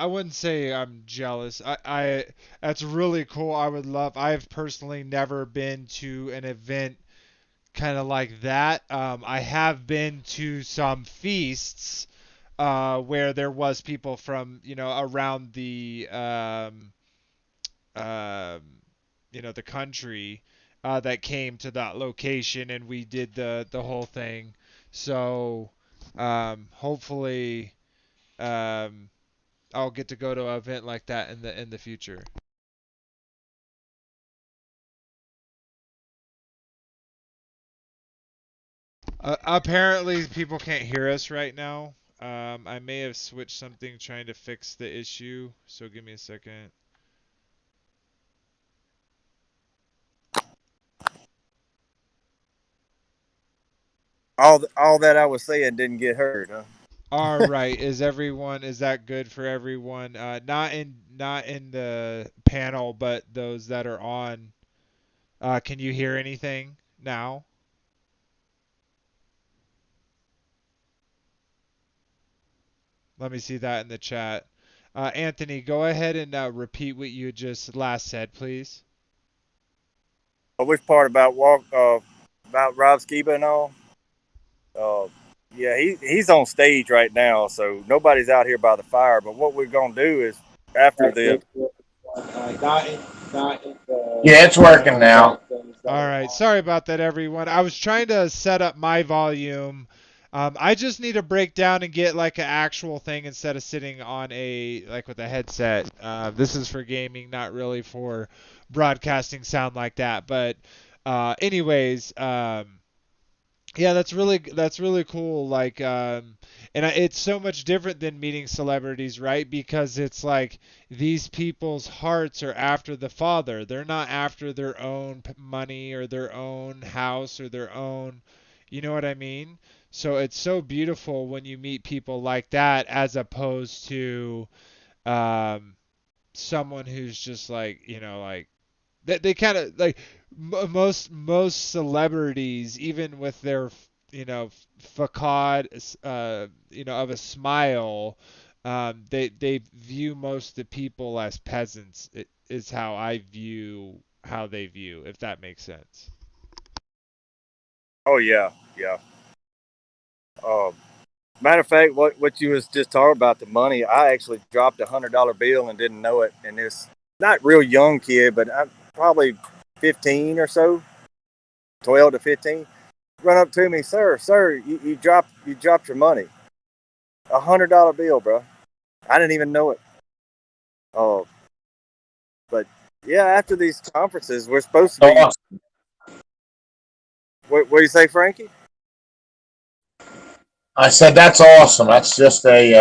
wouldn't say I'm jealous. That's really cool. I've personally never been to an event kind of like that. I have been to some feasts where there was people from, around um, the country that came to that location, and we did the whole thing. So hopefully um, I'll get to go to an event like that in the future. Apparently, people can't hear us right now. I may have switched something trying to fix the issue, so give me a second. all that I was saying didn't get heard, huh? All right, is that good for everyone? Not in the panel, but those that are on. Can you hear anything now? Let me see that in the chat. Anthony, go ahead and repeat what you just last said, please. Which part about about Rob Skiba and all? Uh, yeah, he's on stage right now, so nobody's out here by the fire. But what we're gonna do is after the Yeah, it's working now. All right, sorry about that, everyone. I was trying to set up my volume. I just need to break down and get like an actual thing instead of sitting on with a headset. This is for gaming, not really for broadcasting sound like that. But Anyways, yeah, that's really cool. Like, it's so much different than meeting celebrities, right? Because it's like these people's hearts are after the Father. They're not after their own money or their own house or their own, you know what I mean? So it's so beautiful when you meet people like that, as opposed to um, someone who's just like, like they kind of like most celebrities, even with their facade, of a smile, they view most of the people as peasants. It is how I view how they view, if that makes sense. Oh yeah, yeah. Um, Matter of fact, what you was just talking about, the money, I actually dropped $100 bill and didn't know it. And this not real young kid, but I'm probably 15 or so, 12 to 15, run up to me, sir, you dropped your money, $100 bill, bro. I didn't even know it. Oh, but yeah, after these conferences, we're supposed to be. Awesome. What do you say, Frankie? I said that's awesome. That's just that's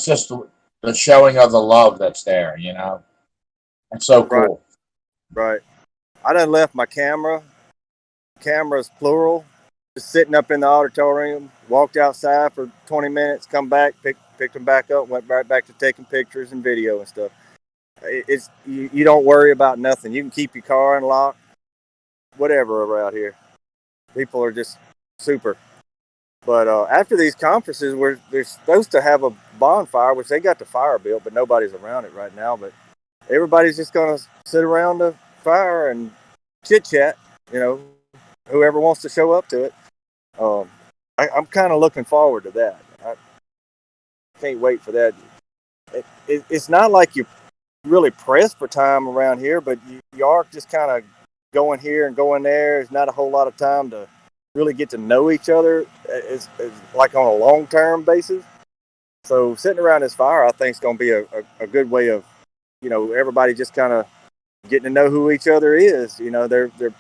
just the showing of the love that's there. That's so Right, cool. right. I done left my cameras plural, just sitting up in the auditorium. Walked outside for 20 minutes, come back, picked them back up, went right back to taking pictures and video and stuff. It's you don't worry about nothing. You can keep your car unlocked, whatever around here. People are just super. But after these conferences, they're supposed to have a bonfire, which they got the fire built, but nobody's around it right now. But everybody's just gonna sit around the fire and chit chat. You know, whoever wants to show up to it. Um, I'm kind of looking forward to that. I can't wait for that. It's not like you're really pressed for time around here, but you are just kind of going here and going there. There's not a whole lot of time to really get to know each other. It's like on a long term basis. So sitting around this fire, I think is going to be a good way of, everybody just kind of getting to know who each other is. They're a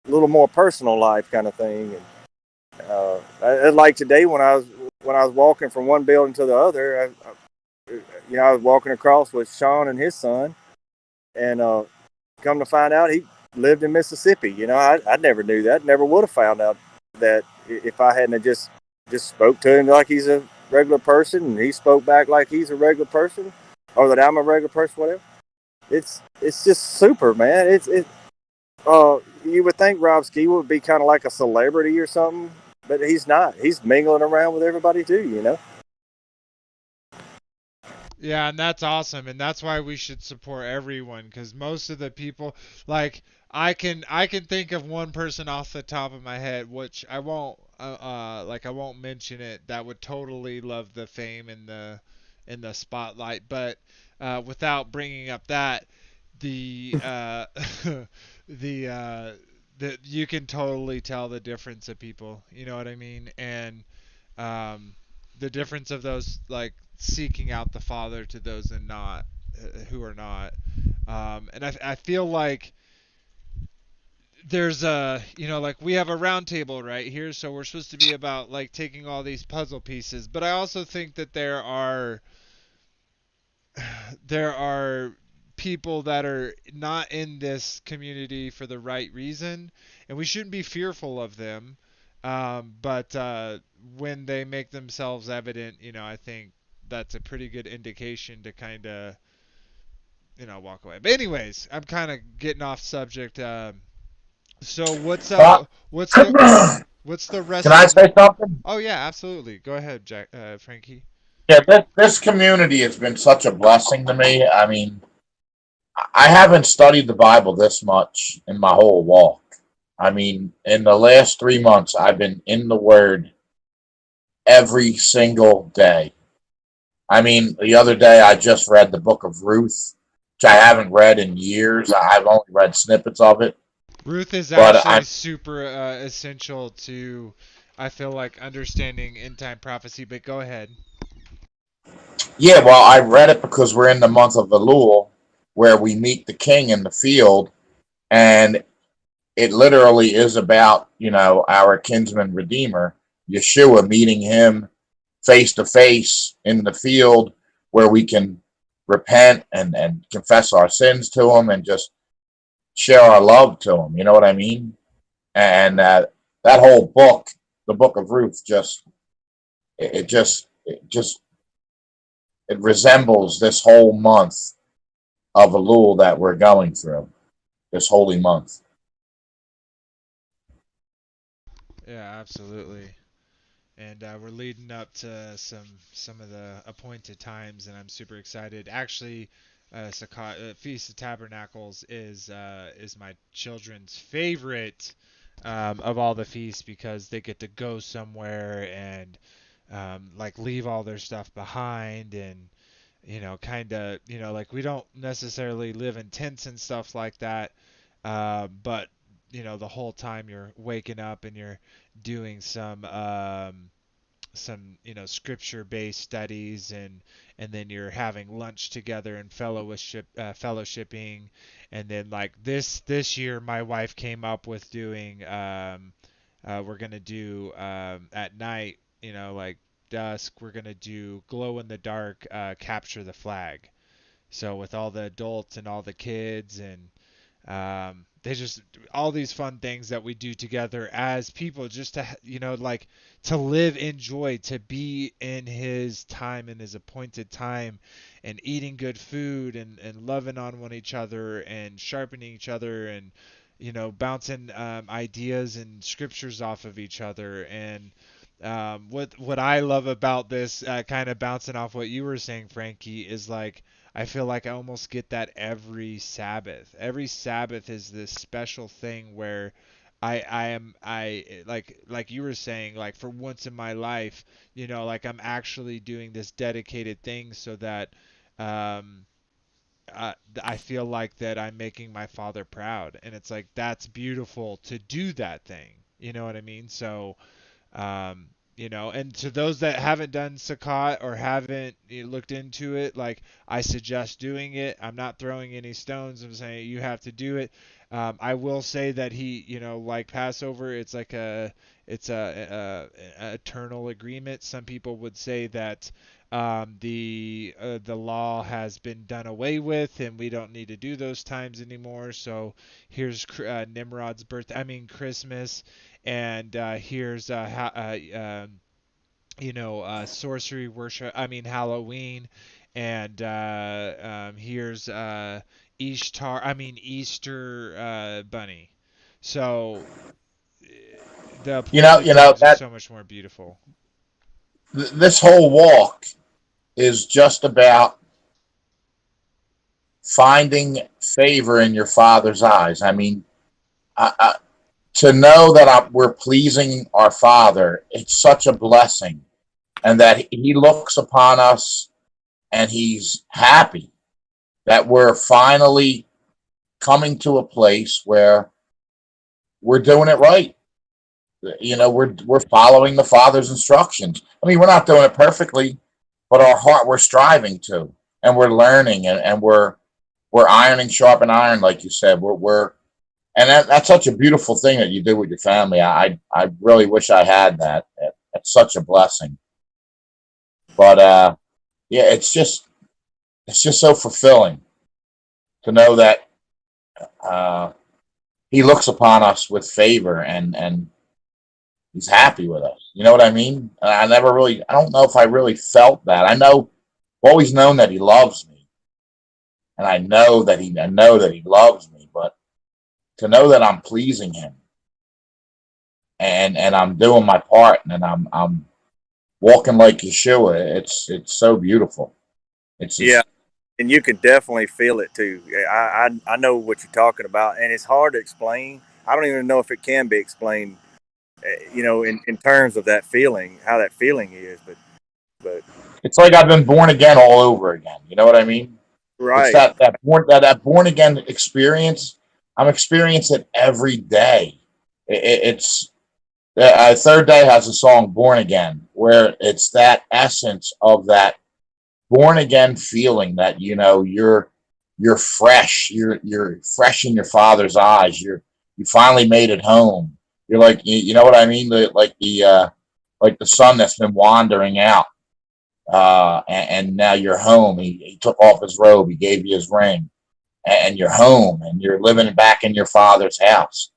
little more personal life kind of thing. And like today when I was walking from one building to the other, I was walking across with Sean and his son, and come to find out he lived in Mississippi. I never knew that. Never would have found out that if I hadn't just spoke to him like he's a regular person, and he spoke back like he's a regular person, or that I'm a regular person, whatever. It's just super, man. You would think Rob Ski would be kind of like a celebrity or something, but he's not. He's mingling around with everybody too. Yeah, and that's awesome, and that's why we should support everyone, because most of the people, like, I can think of one person off the top of my head, which I won't mention it, that would totally love the fame and the spotlight, but without bringing up that, the the you can totally tell the difference of people, you know what I mean, and um, the difference of those, like, seeking out the Father to those and not, who are not. And I feel like there's like, we have a round table right here, so we're supposed to be about, like, taking all these puzzle pieces. But I also think that there are people that are not in this community for the right reason, and we shouldn't be fearful of them. But when they make themselves evident, I think that's a pretty good indication to kind of, walk away. But anyways, I'm kind of getting off subject. So Well, what's can the rest I of? say something? Oh yeah, absolutely. Go ahead, Jack, Frankie. Yeah, this community has been such a blessing to me. I mean, I haven't studied the Bible this much in my whole walk. I mean, in the last 3 months, I've been in the Word every single day. I mean, the other day I just read the book of Ruth, which I haven't read in years. I've only read snippets of it. Ruth is But actually I, super essential to, I feel like, understanding end time prophecy. But go ahead. yeah, well, I read it because we're in the month of Elul, where we meet the king in the field, And it literally is about, our kinsman redeemer, Yeshua, meeting him face to face in the field where we can repent and confess our sins to him and just share our love to him. You know what I mean? And that whole book, the book of Ruth, it resembles this whole month of Elul that we're going through, this holy month. Yeah, absolutely. And we're leading up to some of the appointed times, and I'm super excited. Actually, Feast of Tabernacles is my children's favorite of all the feasts because they get to go somewhere and like leave all their stuff behind and kind of like we don't necessarily live in tents and stuff like that, but the whole time you're waking up and you're doing some scripture based studies and then you're having lunch together and fellowshipping, and then like this year my wife came up with doing we're gonna do at night, like dusk, we're gonna do glow in the dark, capture the flag. So with all the adults and all the kids and they just all these fun things that we do together as people, just to like to live in joy, to be in his time, in his appointed time, and eating good food and loving on one each other and sharpening each other and bouncing ideas and scriptures off of each other. And what I love about this, kind of bouncing off what you were saying, Frankie, is like I feel like I almost get that every Sabbath. Every Sabbath is this special thing where I like you were saying, like for once in my life, like I'm actually doing this dedicated thing so that um I feel like that I'm making my father proud, and it's like that's beautiful to do that thing. You know what I mean? So um, and to those that haven't done Sakat or haven't looked into it, like I suggest doing it. I'm not throwing any stones. I'm saying you have to do it. I will say that like Passover, it's a eternal agreement. Some people would say that the law has been done away with and we don't need to do those times anymore. So here's Nimrod's birthday. I mean Christmas, and here's sorcery worship. I mean Halloween, and here's Ishtar. I mean Easter bunny. So the appointed times are that so much more beautiful. this whole walk is just about finding favor in your Father's eyes. I mean, to know that we're pleasing our Father, it's such a blessing, and that He looks upon us and He's happy that we're finally coming to a place where we're doing it right. We're following the Father's instructions. I mean, we're not doing it perfectly, but our heart, we're striving to, and we're learning, and we're ironing sharpen iron, like you said. And that's such a beautiful thing that you do with your family. I really wish I had that. It's such a blessing. But yeah, it's just so fulfilling to know that He looks upon us with favor and He's happy with us. You know what I mean? I don't know if I really felt that. I've always known that He loves me, and I know that He loves me. But to know that I'm pleasing Him and I'm doing my part and I'm walking like Yeshua, it's so beautiful. It's just, Yeah, and you can definitely feel it too. I know what you're talking about, and it's hard to explain. I don't even know if it can be explained, in terms of that feeling, how that feeling is. But it's like I've been born again all over again. You know what I mean? It's right, that born again experience. I'm experiencing it every day. It's Third Day has a song "Born Again," where it's that essence of that born again feeling that you're you're fresh. You're fresh in your Father's eyes. You finally made it home. You're like, you know what I mean? Like the son that's been wandering out, and now you're home. He took off his robe. He gave you his ring, and you're home, and you're living back in your Father's house,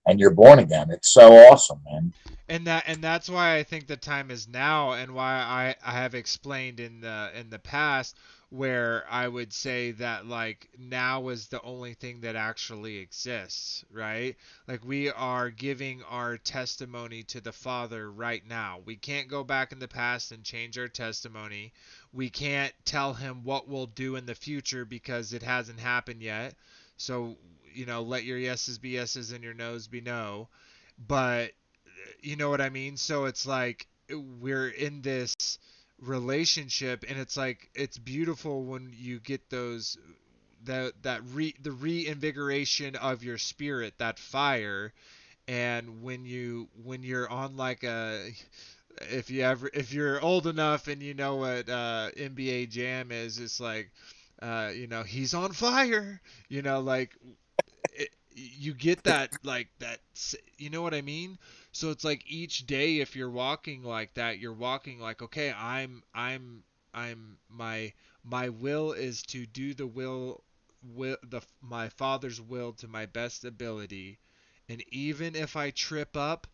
and you're born again. It's so awesome, man. And that's why I think the time is now, and why I have explained in the past where I would say that like now is the only thing that actually exists, right? Like we are giving our testimony to the Father right now. We can't go back in the past and change our testimony. We can't tell him what we'll do in the future because it hasn't happened yet. So, let your yeses be yeses and your no's be no. But you know what I mean? So it's like we're in this relationship, and it's like it's beautiful when you get those the reinvigoration of your spirit, that fire. And when you're on like a, if you're old enough and you know what NBA Jam is, it's like he's on fire, like you get that, like that, you know what I mean? So it's like each day, if you're walking like that, you're walking like, okay, I'm my will is to do the my Father's will to my best ability. And even if I trip up,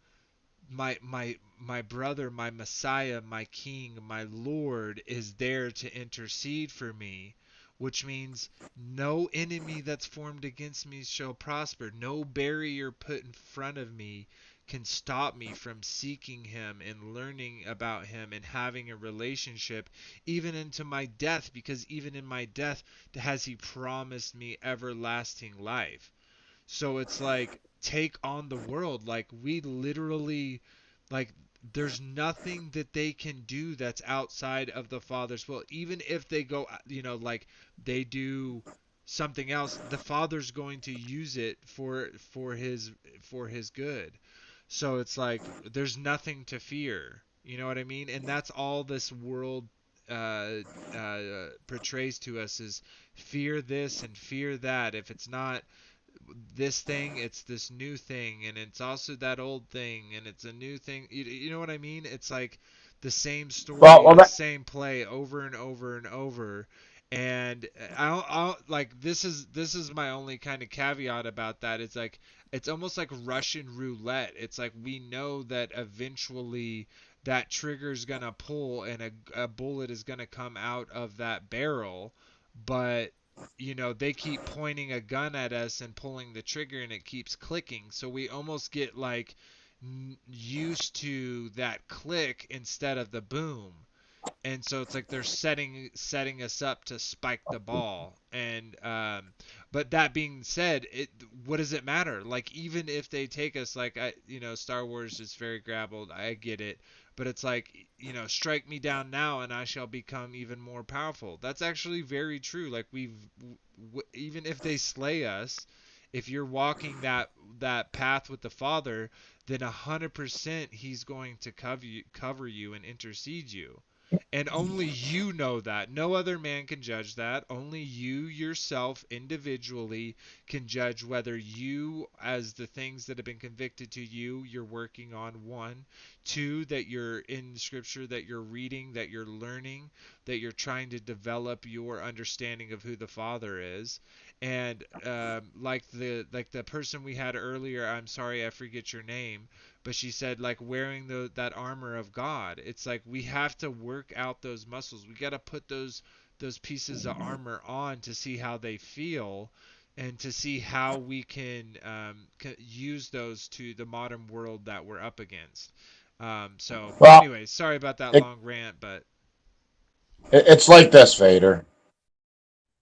my brother, my Messiah, my King, my Lord is there to intercede for me, which means no enemy that's formed against me shall prosper. No barrier put in front of me can stop me from seeking him and learning about him and having a relationship even into my death, because even in my death has he promised me everlasting life. So it's like, take on the world. Like we literally, like there's nothing that they can do that's outside of the Father's will. Even if they go, like they do something else, the Father's going to use it for his good. So it's like there's nothing to fear. You know what I mean? And that's all this world portrays to us, is fear this and fear that. If it's not this thing, it's this new thing, and it's also that old thing, and it's a new thing. You know what I mean? It's like the same story, Well, the same play over and over and over. And I'll like, this is my only kind of caveat about that. It's like it's almost like Russian roulette. It's like we know that eventually that trigger's gonna pull and a bullet is gonna come out of that barrel, but they keep pointing a gun at us and pulling the trigger, and it keeps clicking. So we almost get like used to that click instead of the boom. And so it's like they're setting us up to spike the ball. And but that being said, what does it matter? Like even if they take us, like Star Wars is very grappled. I get it, but it's like strike me down now, and I shall become even more powerful. That's actually very true. Like even if they slay us, if you're walking that path with the Father, then 100% He's going to cover you and intercede you. And only you know that. No other man can judge that. Only you yourself individually can judge whether you, as the things that have been convicted to you, you're working on. One. Two, that you're in Scripture, that you're reading, that you're learning, that you're trying to develop your understanding of who the Father is. And like the person we had earlier, I'm sorry I forget your name, but she said like wearing that armor of God. It's like we have to work out those muscles. We got to put those pieces of armor on to see how they feel, and to see how we can use those to the modern world that we're up against. So well, anyways, sorry about that it, long rant, but it's like this, Vader.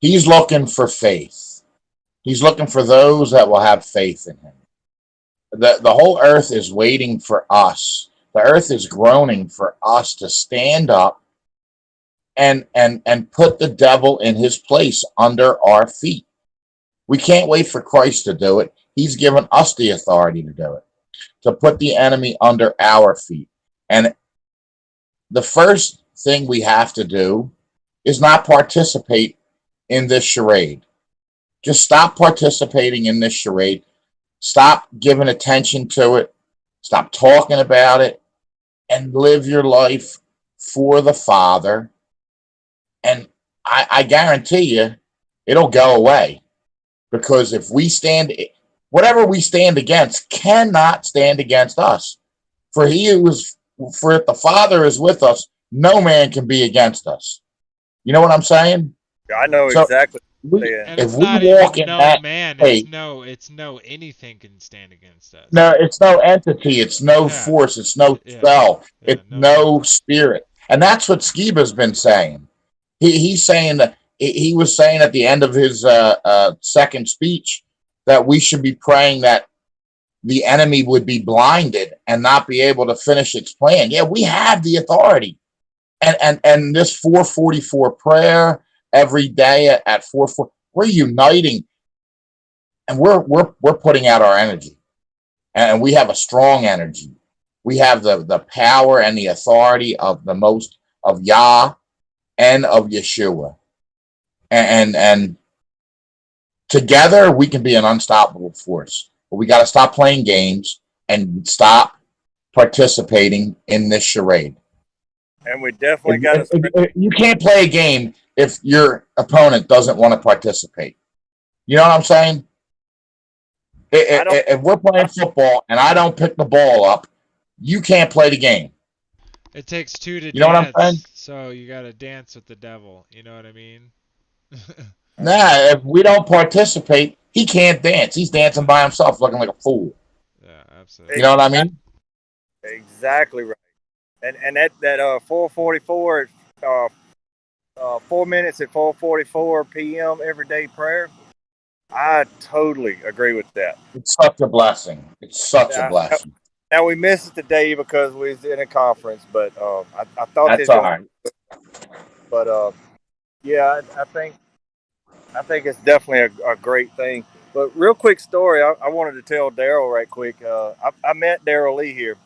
He's looking for faith. He's looking for those that will have faith in him. The whole earth is waiting for us. The earth is groaning for us to stand up and put the devil in his place under our feet. We can't wait for Christ to do it. He's given us the authority to do it, to put the enemy under our feet. And the first thing we have to do is not participate in this charade. Just stop participating in this charade. Stop giving attention to it. Stop talking about it and live your life for the Father. And I guarantee you, it'll go away. Because if we stand, whatever we stand against cannot stand against us. For if the Father is with us, no man can be against us. You know what I'm saying? I know So exactly. And if it's we not walk even in no that man, faith, it's no anything can stand against us. no, it's no entity, it's no Yeah. force, it's no Yeah. spell, Yeah, it's no no nothing. spirit. And that's what Skiba's been saying. He's saying that he was saying at the end of his second speech that we should be praying that the enemy would be blinded and not be able to finish its plan. Yeah, we have the authority. And this 444 prayer every day at 4:4, we're uniting and we're putting out our energy. And we have a strong energy. We have the power and the authority of the most of Yah and of Yeshua. And together we can be an unstoppable force. But we got to stop playing games and stop participating in this charade. And we definitely got to. You can't play a game if your opponent doesn't want to participate. You know what I'm saying? If we're playing football and I don't pick the ball up, you can't play the game. It takes two to You know what I'm saying? dance, so you got to dance with the devil. You know what I mean? Nah, if we don't participate, he can't dance. He's dancing by himself, looking like a fool. Yeah, absolutely. You know what I mean? Exactly right. And that 444 4 minutes at 4:44 p.m. everyday prayer. I totally agree with that. It's such a blessing. It's such a blessing. Now we missed it today because we was in a conference, but I thought That's all right. But yeah, I think it's definitely a great thing. But real quick story, I wanted to tell Daryl right quick. I met Daryl Lee here.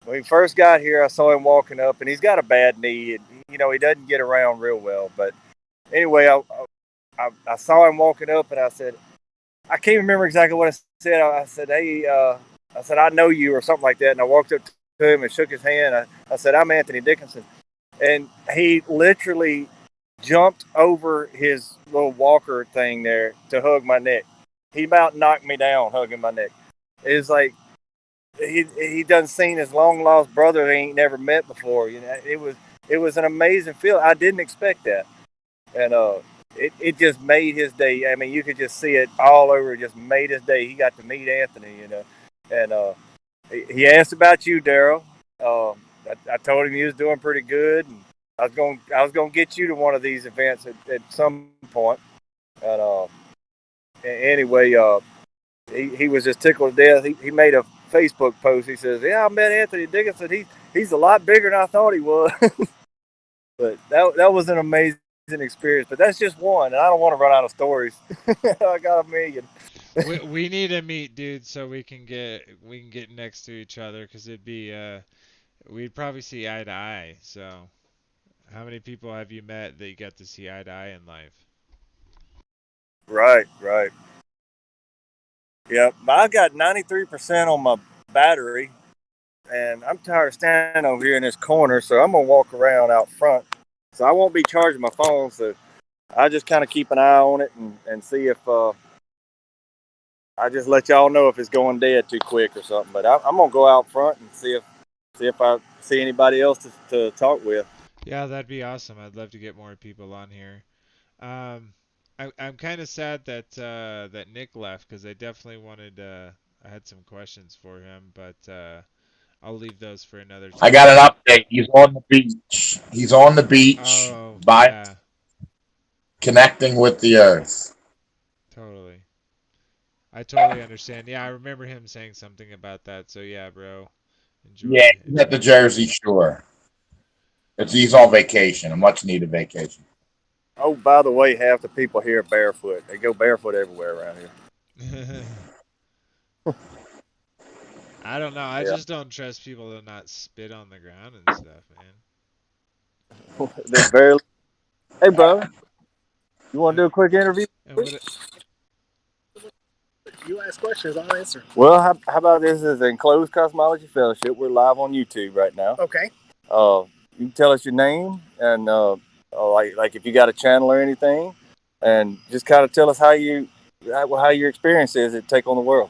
When he first got here, I saw him walking up, and he's got a bad knee. And, he doesn't get around real well. But anyway, I saw him walking up, and I said, I can't remember exactly what I said. I said, hey, I said, I know you or something like that. And I walked up to him and shook his hand. I said, I'm Anthony Dickinson. And he literally jumped over his little walker thing there to hug my neck. He about knocked me down hugging my neck. It was like he done seen his long lost brother he ain't never met before. It was an amazing feeling. I didn't expect that, and it just made his day. I mean, you could just see it all over. It just made his day. He got to meet Anthony, and he asked about you, Daryl. I told him he was doing pretty good, and I was gonna get you to one of these events at some point. And anyway, he was just tickled to death. He made a Facebook post. He says, "Yeah, I met Anthony Dickinson. He's a lot bigger than I thought he was." But that was an amazing experience. But that's just one, and I don't want to run out of stories. I got a million. we need to meet, dude, so we can get next to each other, because it'd be we'd probably see eye to eye. So, how many people have you met that you got to see eye to eye in life? Right. Yeah, I got 93% on my battery, and I'm tired of standing over here in this corner, so I'm gonna walk around out front. So I won't be charging my phone. So I just kind of keep an eye on it and see if I just let y'all know if it's going dead too quick or something. But I'm gonna go out front and see if I see anybody else to talk with. Yeah, that'd be awesome. I'd love to get more people on here. I'm kind of sad that that Nick left, because I definitely wanted. I had some questions for him, but I'll leave those for another time. I got an update. He's on the beach. He's on the beach Yeah. connecting with the earth. Totally. I totally understand. Yeah, I remember him saying something about that. So yeah, bro. He's at the Jersey Shore. He's on vacation, a much needed vacation. Oh, by the way, half the people here are barefoot. They go barefoot everywhere around here. I don't know. I just don't trust people to not spit on the ground and stuff, man. They're barely. Hey, bro. You want to do a quick interview? You ask questions, I'll answer. Well, how about this is Enclosed Cosmology Fellowship. We're live on YouTube right now. Okay. You can tell us your name and like if you got a channel or anything, and just kind of tell us how your experience is at Take on the World.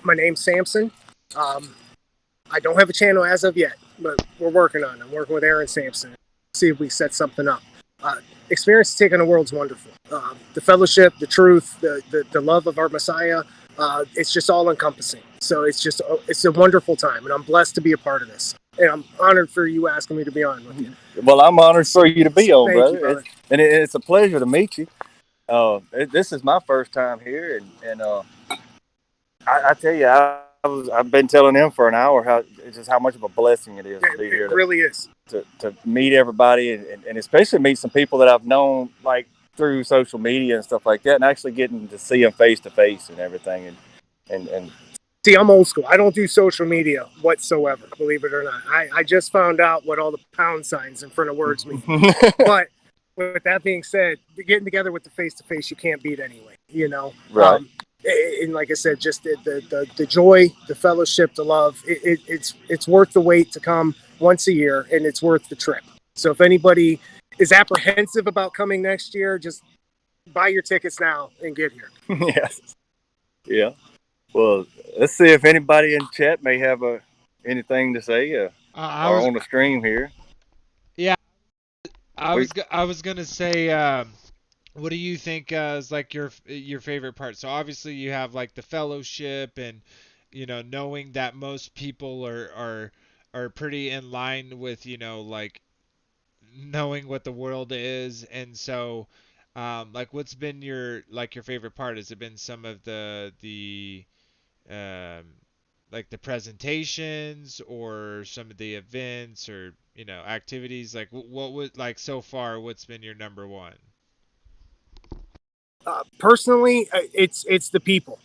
My name's Samson. I don't have a channel as of yet, but we're working on it. I'm working with Aaron Sampson. See if we set something up. Experience taking the world's wonderful. The fellowship, the truth, the love of our Messiah. It's just all encompassing. So it's a wonderful time, and I'm blessed to be a part of this. And I'm honored for you asking me to be on with you. Well, I'm honored for you to be on, Thank you, brother. It's a pleasure to meet you. This is my first time here, and I tell you, I've been telling them for an hour how much of a blessing it is to be here. It really is. To meet everybody and especially meet some people that I've known like through social media and stuff like that, and actually getting to see them face to face and everything. And see, I'm old school. I don't do social media whatsoever, believe it or not. I just found out what all the pound signs in front of words mean. But with that being said, getting together with the face to face, you can't beat anyway. Right. And like I said, just the joy, the fellowship, the love, it's worth the wait to come once a year, and it's worth the trip. So if anybody is apprehensive about coming next year, just buy your tickets now and get here. Yes. Yeah. Well, let's see if anybody in chat may have anything to say or on the stream here. Yeah, I was gonna say, what do you think is like your favorite part? So obviously you have like the fellowship and knowing that most people are pretty in line with like knowing what the world is, and so like what's been your favorite part? Has it been some of the um like the presentations or some of the events or activities? Like what would like so far what's been your number one? Personally, it's the people.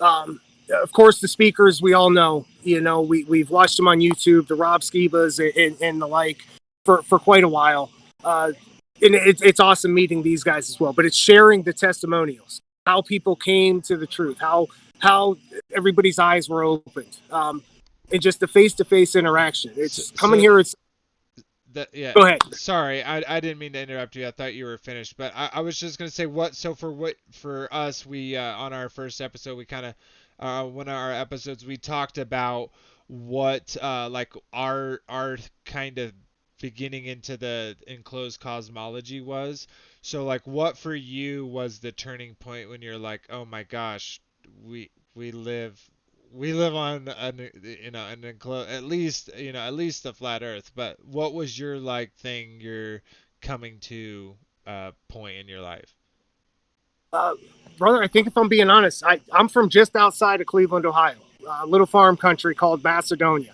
Of course, the speakers we all know. We've watched them on YouTube, the Rob Skibas and the like for quite a while. And it's awesome meeting these guys as well. But it's sharing the testimonials, how people came to the truth, how everybody's eyes were opened, and just the face-to-face interaction. It's coming here. It's yeah. Go ahead. Sorry, I didn't mean to interrupt you. I thought you were finished, but I was just gonna say for us, we on our first episode we kind of one of our episodes we talked about what like our kind of beginning into the enclosed cosmology was. So like what for you was the turning point when you're like, oh my gosh, we live on an enclosed, at least the flat earth. But what was your like thing you're coming to point in your life? Brother, I think if I'm being honest, I'm from just outside of Cleveland, Ohio, a little farm country called Macedonia.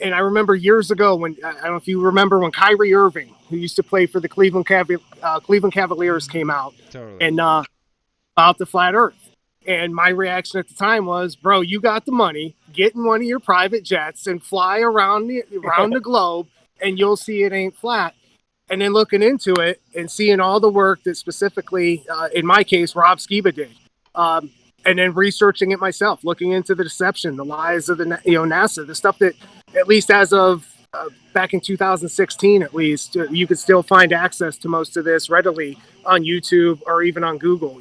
And I remember years ago when, I don't know if you remember when Kyrie Irving, who used to play for the Cleveland Cavaliers, came out. Totally. And about the flat earth. And my reaction at the time was, bro, you got the money, get in one of your private jets and fly around the globe and you'll see it ain't flat. And then looking into it and seeing all the work that specifically, in my case, Rob Skiba did. And then researching it myself, looking into the deception, the lies of the NASA, the stuff that at least as of back in 2016, at least, you could still find access to most of this readily on YouTube or even on Google.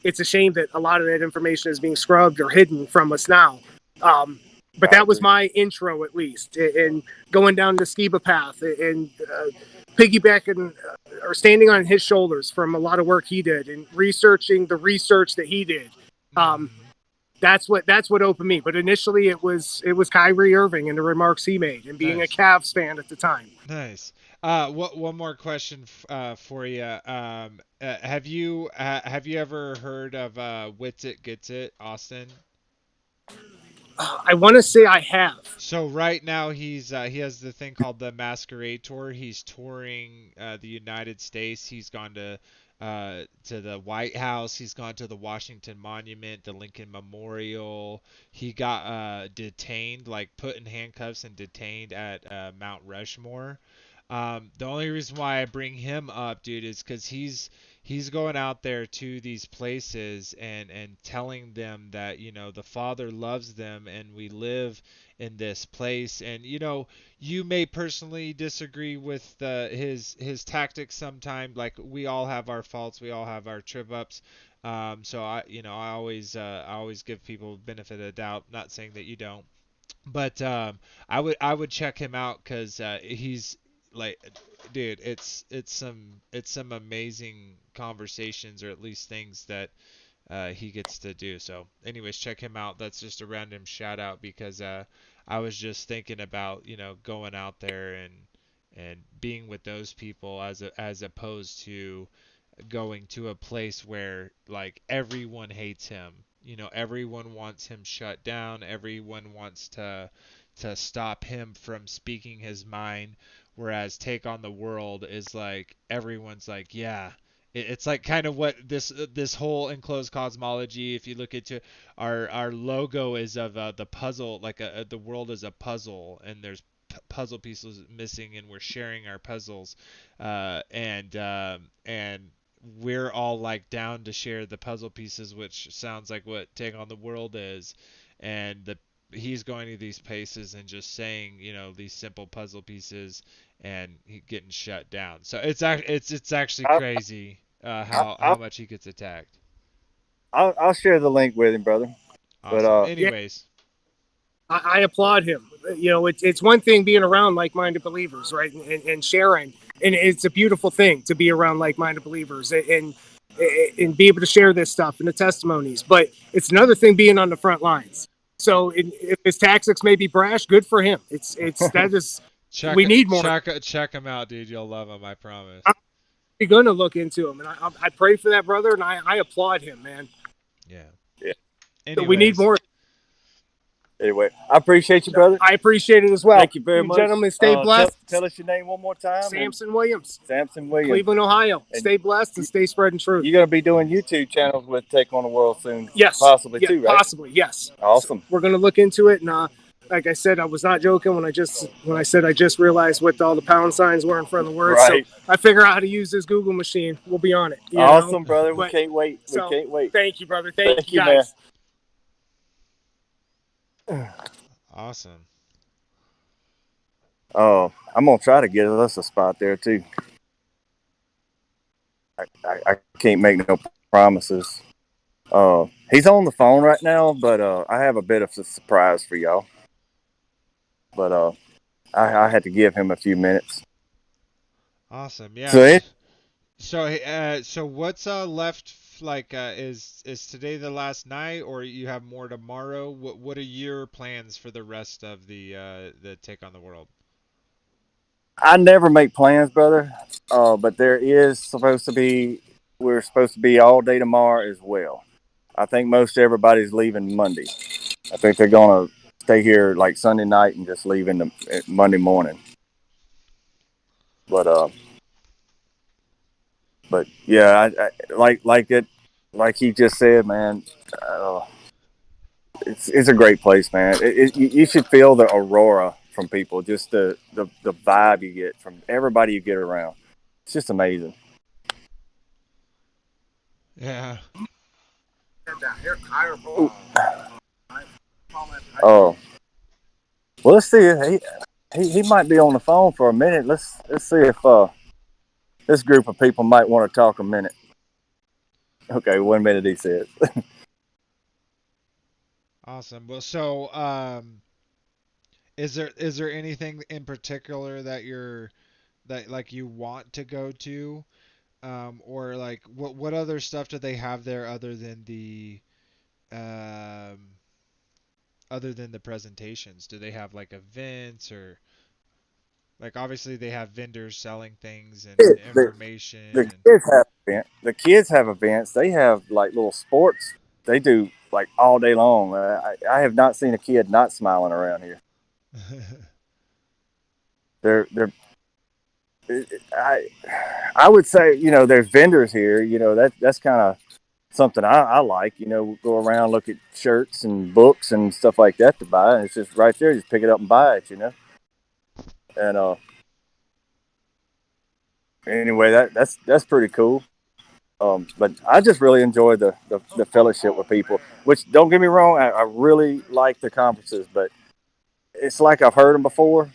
It's a shame that a lot of that information is being scrubbed or hidden from us now. But that was my intro, at least, and going down the Skiba path and piggybacking or standing on his shoulders from a lot of work he did and researching the research that he did. That's what opened me. But initially, it was Kyrie Irving and the remarks he made, and being a Cavs fan at the time. Nice. One more question for you. Have you ever heard of Wits It Gets It, Austin? I want to say I have. So right now he has the thing called the Masquerade Tour. He's touring the United States. He's gone to the White House. He's gone to the Washington Monument, the Lincoln Memorial. He got detained, like put in handcuffs and detained at Mount Rushmore. The only reason why I bring him up, dude, is because he's he's going out there to these places and telling them that, the Father loves them and we live in this place. And you may personally disagree with his tactics sometimes. Like, we all have our faults, we all have our trip ups. So I always give people benefit of the doubt. Not saying that you don't, but I would check him out because he's like, dude, it's some amazing conversations, or at least things that he gets to do. So, anyways, check him out. That's just a random shout out because I was just thinking about going out there and being with those people as opposed to going to a place where like everyone hates him. Everyone wants him shut down. Everyone wants to stop him from speaking his mind. Whereas Take on the World is like everyone's like, yeah. It's like kind of what this whole enclosed cosmology. If you look into our logo is of the puzzle, like the world is a puzzle, and there's puzzle pieces missing, and we're sharing our puzzles, and we're all like down to share the puzzle pieces, which sounds like what Take on the World is. And he's going to these places and just saying, these simple puzzle pieces, and he getting shut down. So it's actually crazy how much he gets attacked. I'll share the link with him, brother. Awesome. But anyways, I applaud him. It's one thing being around like-minded believers, right, and sharing, and it's a beautiful thing to be around like-minded believers and be able to share this stuff and the testimonies. But it's another thing being on the front lines. So if his tactics may be brash, good for him. It's that is we need more. Check him out, dude. You'll love him, I promise. I'm going to look into him, and I pray for that brother, and I applaud him, man. Yeah. So we need more. Anyway, I appreciate you, brother. I appreciate it as well. Thank you very much. Gentlemen, stay blessed. Tell us your name one more time. Samson Williams. Samson Williams. Cleveland, Ohio. Stay blessed and stay spreading truth. You're going to be doing YouTube channels with Take on the World soon. Yes. Possibly too, right? Possibly, yes. Awesome. So we're going to look into it. And like I said, I was not joking when I said I just realized what all the pound signs were in front of the words. Right. So I figure out how to use this Google machine. We'll be on it. Awesome, brother. We can't wait. We can't wait. Thank you, brother. Thank you, guys. Man. Awesome. Oh, I'm gonna try to get us a spot there too. I can't make no promises. He's on the phone right now, but I have a bit of a surprise for y'all. But I had to give him a few minutes. Awesome. Yeah. So what's left? Like, is today the last night, or you have more tomorrow? What are your plans for the rest of the Take on the World? I never make plans, brother. But we're supposed to be all day tomorrow as well. I think most everybody's leaving Monday. I think they're gonna stay here like Sunday night and just leave in Monday morning. But yeah, I like he just said, man. It's a great place, man. You should feel the aurora from people, just the vibe you get from everybody you get around. It's just amazing. Yeah. Oh, well, let's see. He might be on the phone for a minute. Let's see if this group of people might want to talk a minute. Okay, 1 minute, he says. Awesome. Well, so is there anything in particular that you want to go to, or like what other stuff do they have there other than the presentations? Do they have like events, or like obviously they have vendors selling things and information? The kids have events. They have like little sports. They do like all day long. I have not seen a kid not smiling around here. I would say, there's vendors here. That's kind of something I like. Go around, look at shirts and books and stuff like that to buy, and it's just right there. Just pick it up and buy it. And anyway, that's pretty cool. But I just really enjoy the fellowship with people. Which, don't get me wrong, I really like the conferences, but it's like I've heard them before.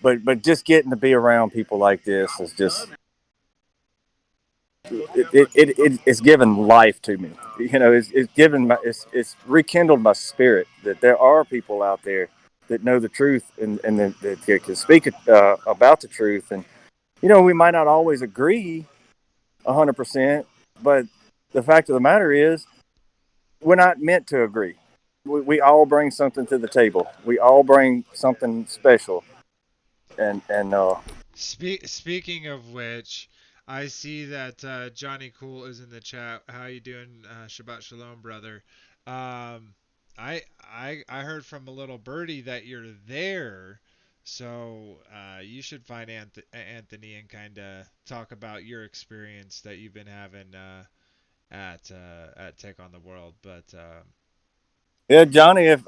But just getting to be around people like this is just it's given life to me. You know, it's given it's rekindled my spirit that there are people out there that know the truth and that can speak about the truth. And you know, we might not always agree 100%, but the fact of the matter is, we're not meant to agree. We all bring something to the table. We all bring something special. And Speaking of which, I see that Johnny Cool is in the chat. How you doing? Shabbat Shalom, brother. Um, I heard from a little birdie that you're there, so you should find Anthony and kind of talk about your experience that you've been having at Take on the World. But yeah, Johnny, if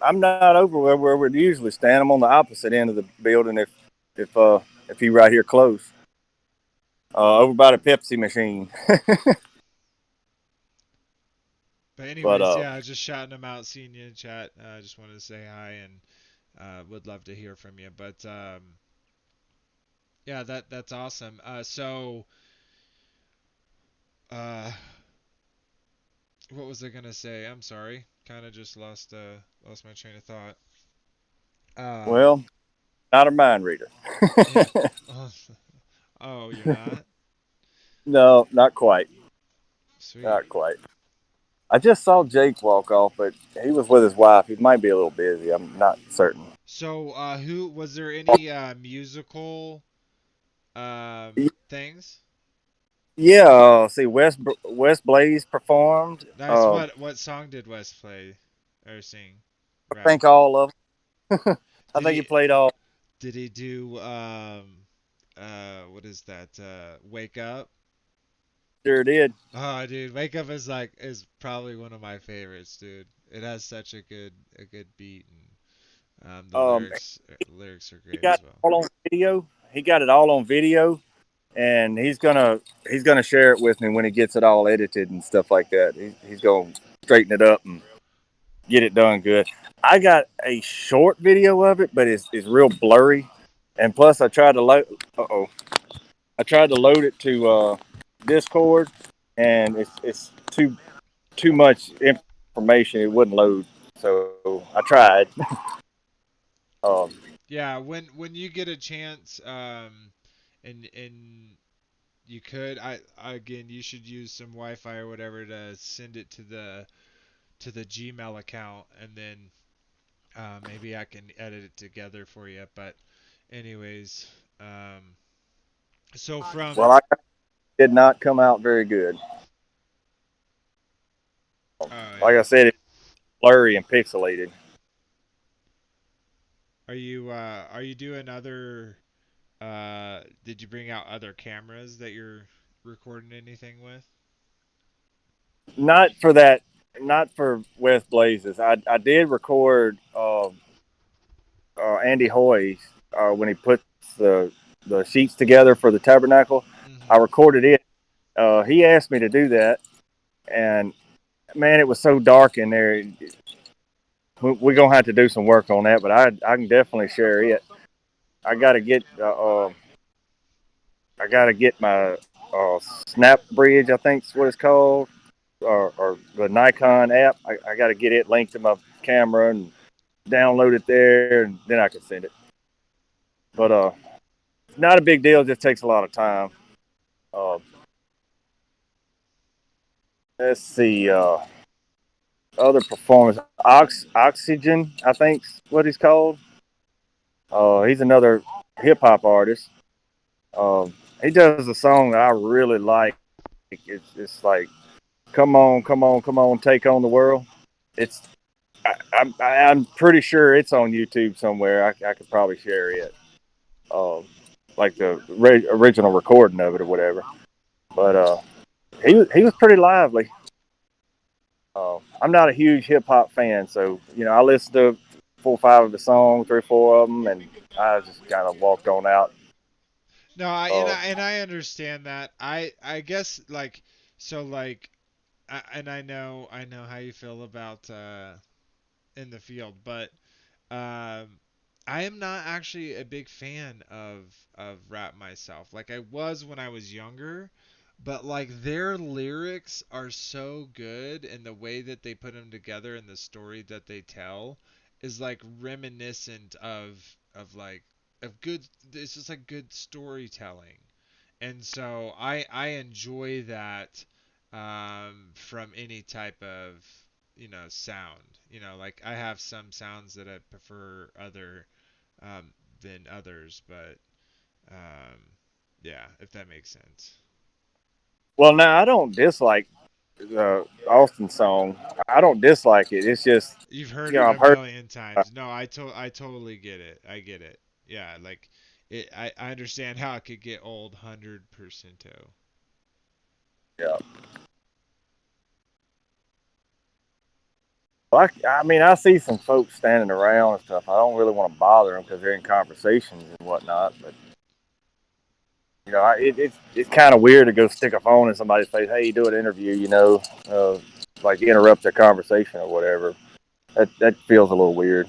I'm not over where we'd usually stand. I'm on the opposite end of the building. If he right here close, over by the Pepsi machine. But But anyways, yeah, just shouting them out, seeing you in chat. I just wanted to say hi and would love to hear from you. But yeah, that's awesome. Uh, what was I gonna say? I'm sorry, kind of just lost my train of thought. Um, well, not a mind reader. yeah. Oh, oh, you're not? No, not quite. Sweet. Not quite. I just saw Jake walk off, but he was with his wife. He might be a little busy. I'm not certain. So, who was there any musical things? Yeah, see, West Blaze performed. Nice. What song did Wes play or sing? I Rather. think all of them. I Did think he he played all. did he do what is that? Wake Up? Sure did. Oh, dude, Wake Up is probably one of my favorites, dude. It has such a good beat and the Um, lyrics are he great got as it well. all on video. He got it all on video, and he's gonna share it with me when he gets it all edited and stuff like that. He's gonna straighten it up and get it done good. I got a short video of it, but it's real blurry, and plus I tried to load. I tried to load it to Discord, and it's too much information. It wouldn't load, so I tried. um, Yeah, when you get a chance, and you could, again, you should use some Wi-Fi or whatever to send it to the Gmail account, and then maybe I can edit it together for you. But anyways, so from well, I did not come out very good. oh Like yeah, I said, it's blurry and pixelated. are you doing other? Did you bring out other cameras that you're recording anything with? Not for that. Not for West Blazes. I did record Andy Hoy when he puts the sheets together for the Tabernacle. I Mm-hmm. recorded it. He asked me to do that, and man, it was so dark in there. We're gonna have to do some work on that, but I can definitely share it. I gotta get my Snap Bridge, I think is what it's called, or the Nikon app. I got to get it linked to my camera and download it there, and then I can send it. But not a big deal. It just takes a lot of time. Uh, let's see. Other performance, Oxygen, I think's what he's called. He's another hip hop artist. He does a song that I really like. It's like, come on, come on, come on, take on the world. It's I'm pretty sure it's on YouTube somewhere. I could probably share it, um, like the original recording of it or whatever. But he was pretty lively. I'm not a huge hip hop fan, so I listened to 4 or 5 of the songs, 3 or 4 of them, and I just kind of walked on out. No, I and Uh, I understand that. I guess like so like and I know how you feel about in the field, but I am not actually a big fan of rap myself. Like I was when I was younger, but like their lyrics are so good and the way that they put them together and the story that they tell is like reminiscent of like of good it's just like good storytelling. And so I enjoy that from any type of sound. Like I have some sounds that I prefer other than others, but um, yeah, if that makes sense. well, now I don't dislike the Austin song. I don't dislike it. It's just, You've heard you know, it I've a heard. million times. No, I totally get it. I get it. Yeah, like I understand how it could get old 100%. Yeah. I mean, I see some folks standing around and stuff. I don't really want to bother them because they're in conversations and whatnot. But it's kind of weird to go stick a phone in somebody's face. Hey, do an interview. Like interrupt their conversation or whatever. That feels a little weird.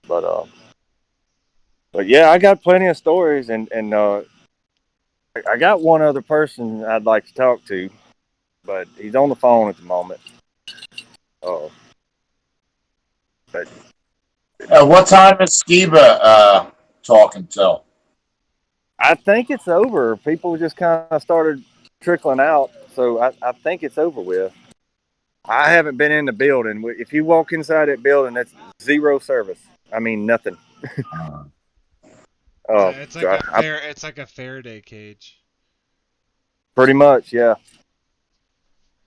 But but yeah, I got plenty of stories, and I got one other person I'd like to talk to, but he's on the phone at the moment. Oh, but What time is Skiba talking till? I think it's over. People just kind of started trickling out, so I think it's over with. I haven't been in the building. If you walk inside that building, that's zero service. I mean, nothing. Oh, It's so like a I fair it's like a Faraday cage. pretty much, yeah,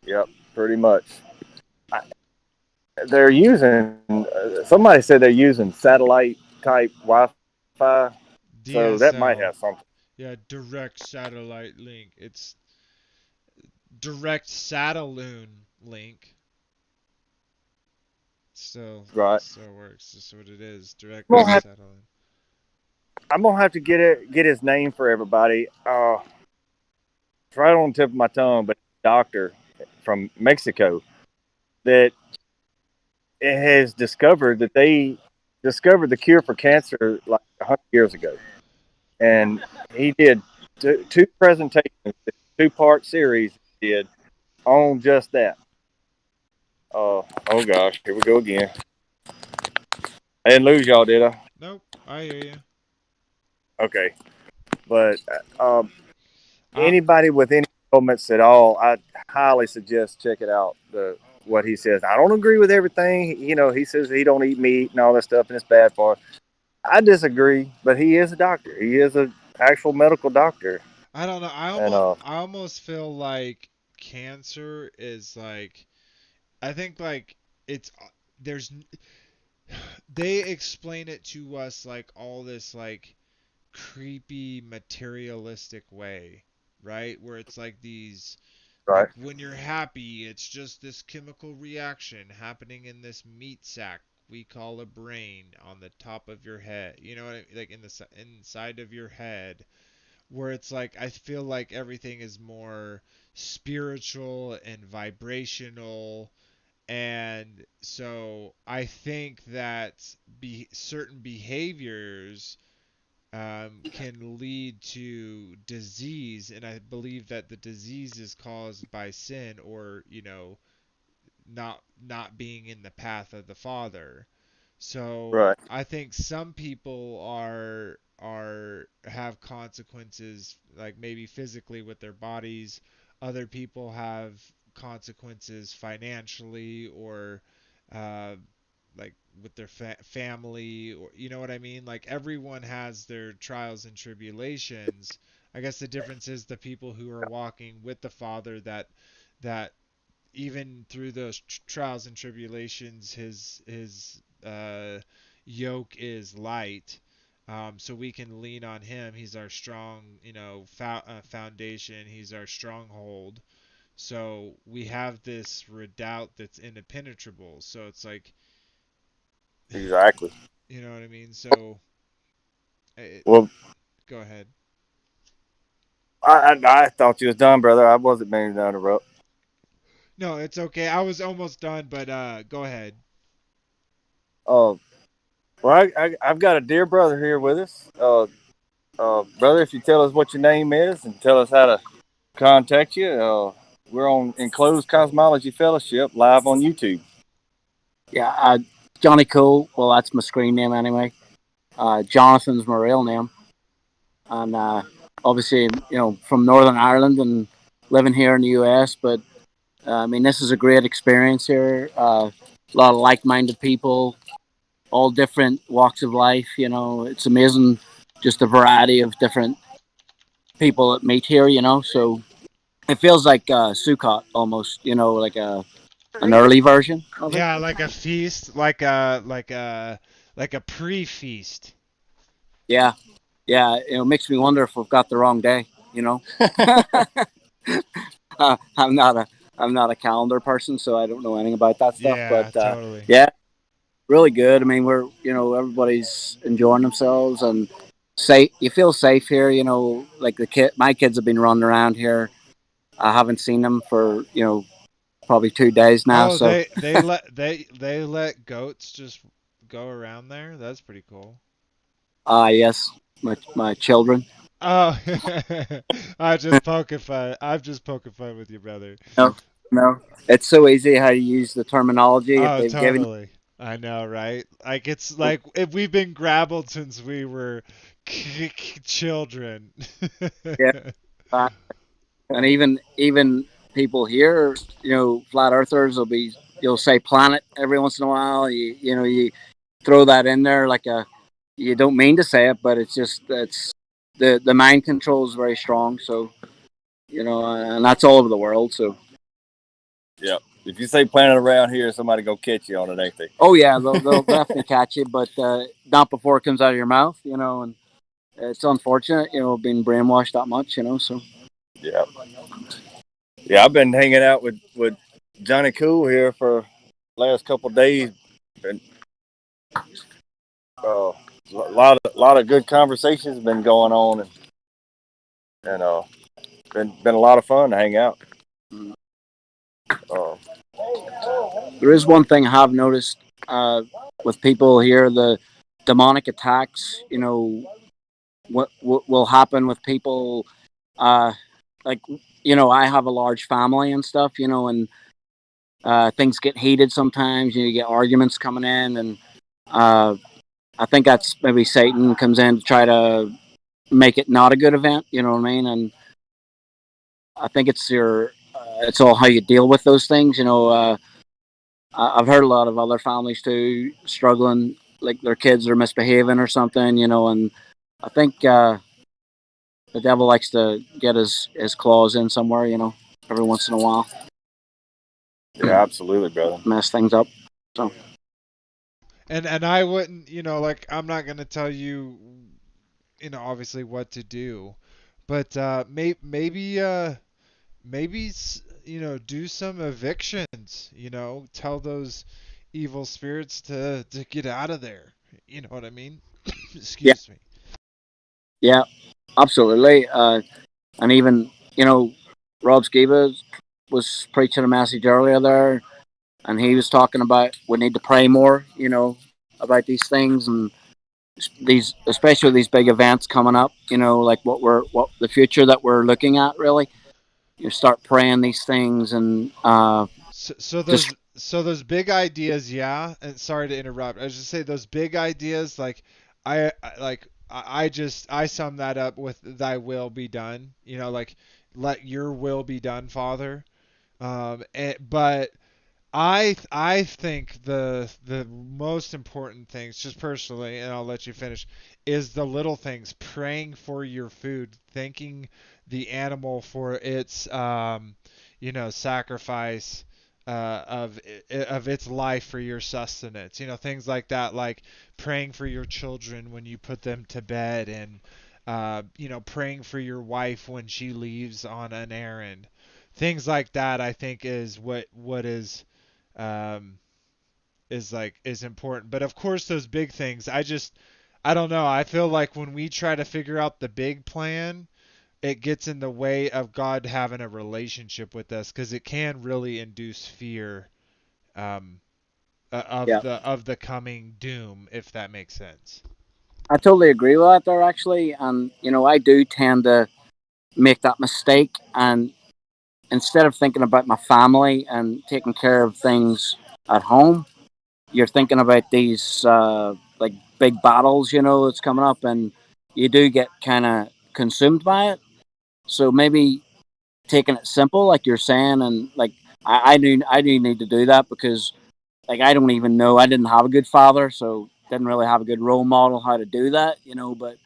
yep, pretty much. I, they're using. Somebody said they're using satellite type Wi-Fi, so that might DSL. have something. Yeah, direct satellite link. It's direct sataloon link. Right. Still works. That's what it is. Direct I'm gonna have, satellite. I'm gonna have to get his name for everybody. It's right on the tip of my tongue, but doctor from Mexico that it has discovered that they discovered the cure for cancer like 100 years ago, and he did two presentations, two-part series. He did on just that. Oh gosh, here we go again. I didn't lose y'all, did I? Nope, I hear you. Okay, but I anybody with any comments at all, I highly suggest check it out. The what he says. I don't agree with everything. He says he don't eat meat and all that stuff, and it's bad for. I disagree, but he is a doctor. He is a actual medical doctor, I don't know. and I almost feel like cancer is like I think like it's there's they explain it to us like all this like creepy materialistic way, right? Where it's like these right, like when you're happy, it's just this chemical reaction happening in this meat sac we call a brain on the top of your head. You know what I mean? Like in the inside of your head, where it's like I feel like everything is more spiritual and vibrational, and so I think that certain behaviors can lead to disease, and I believe that the disease is caused by sin, or not being in the path of the Father. So right, I think some people are have consequences like maybe physically with their bodies. Other people have consequences financially or uh, like with their family, or you know what I mean? Like everyone has their trials and tribulations. I guess the difference is the people who are walking with the Father that even through those trials and tribulations, his yoke is light. So we can lean on him. He's our strong, foundation. He's our stronghold. So we have this redoubt that's impenetrable. So it's like, exactly. you know what I mean? So, it, Well, go ahead. I thought you was done, brother. I wasn't meaning to interrupt. No, it's okay. I was almost done, but go ahead. Uh, well, I've got a dear brother here with us. Brother, if you tell us what your name is and tell us how to contact you, we're on Enclosed Cosmology Fellowship live on YouTube. Yeah, Johnny Cool. Well, that's my screen name anyway. Jonathan's my real name, and obviously, from Northern Ireland and living here in the US. But I mean, this is a great experience here. A lot of like-minded people, all different walks of life. It's amazing, just the variety of different people that meet here. So it feels like Sukkot almost. Like an early version of it. Yeah, like a feast, like a pre-feast. Yeah, yeah. It makes me wonder if we've got the wrong day. I'm not a calendar person, so I don't know anything about that stuff. Yeah, But totally. yeah, really good. I mean, we're everybody's enjoying themselves and safe. You feel safe here. Like my kids have been running around here. I haven't seen them for probably 2 days now. Oh, So they let goats just go around there. That's pretty cool. yes, my children. Oh, I'm just poking fun. I'm just poking fun with you, brother. No, no, it's so easy how you use the terminology if Oh, they've given. totally. I know, right? Like it's like if we've been grabbled since we were children. Yeah. And even people here, flat earthers you'll say planet every once in a while. You throw that in there like you don't mean to say it, but it's the mind control is very strong. So and that's all over the world. So Yep. If you say planet around here, somebody go catch you on it, ain't they? oh yeah, they'll definitely catch you, but not before it comes out of your mouth. And it's unfortunate, being brainwashed that much. So Yeah. Yeah, I've been hanging out with Johnny Cool here for last couple of days, and a lot of good conversations been going on, and been a lot of fun to hang out. Uh, there is one thing I have noticed with people here: the demonic attacks. What will happen with people? Uh, like I have a large family and stuff. And things get heated sometimes. You get arguments coming in, and I think that's maybe Satan comes in to try to make it not a good event. You know what I mean? And I think it's all how you deal with those things. I've heard a lot of other families too struggling, like their kids are misbehaving or something. And I think the devil likes to get his claws in somewhere. Every once in a while, yeah, absolutely, brother. mess things up. So And I wouldn't, like I'm not gonna tell you, obviously what to do, but maybe do some evictions. Tell those evil spirits to get out of there. You know what I mean? yeah, Excuse me. yeah, absolutely. And even Rob Skiba was preaching a message earlier there, and he was talking about we need to pray more. About these things and especially these big events coming up. Like what the future that we're looking at really. You start praying these things and So just those big ideas, yeah. And sorry to interrupt. I was just say those big ideas, like I sum that up with "Thy will be done." Like let Your will be done, Father. But I think the most important things, just personally, and I'll let you finish, is the little things. Praying for your food, thanking the animal for its sacrifice of its life for your sustenance. Things like that, like praying for your children when you put them to bed, and praying for your wife when she leaves on an errand. Things like that, I think, is what um, is important. But of course, those big things, I don't know. I feel like when we try to figure out the big plan, it gets in the way of God having a relationship with us, because it can really induce fear, um, Yeah, of the coming doom, if that makes sense. I totally agree with that there actually. And I do tend to make that mistake, and instead of thinking about my family and taking care of things at home, you're thinking about these like big battles, that's coming up, and you do get kind of consumed by it. So maybe taking it simple, like you're saying, and like I do need to do that, because like I don't even know, I didn't have a good father, so didn't really have a good role model how to do that, But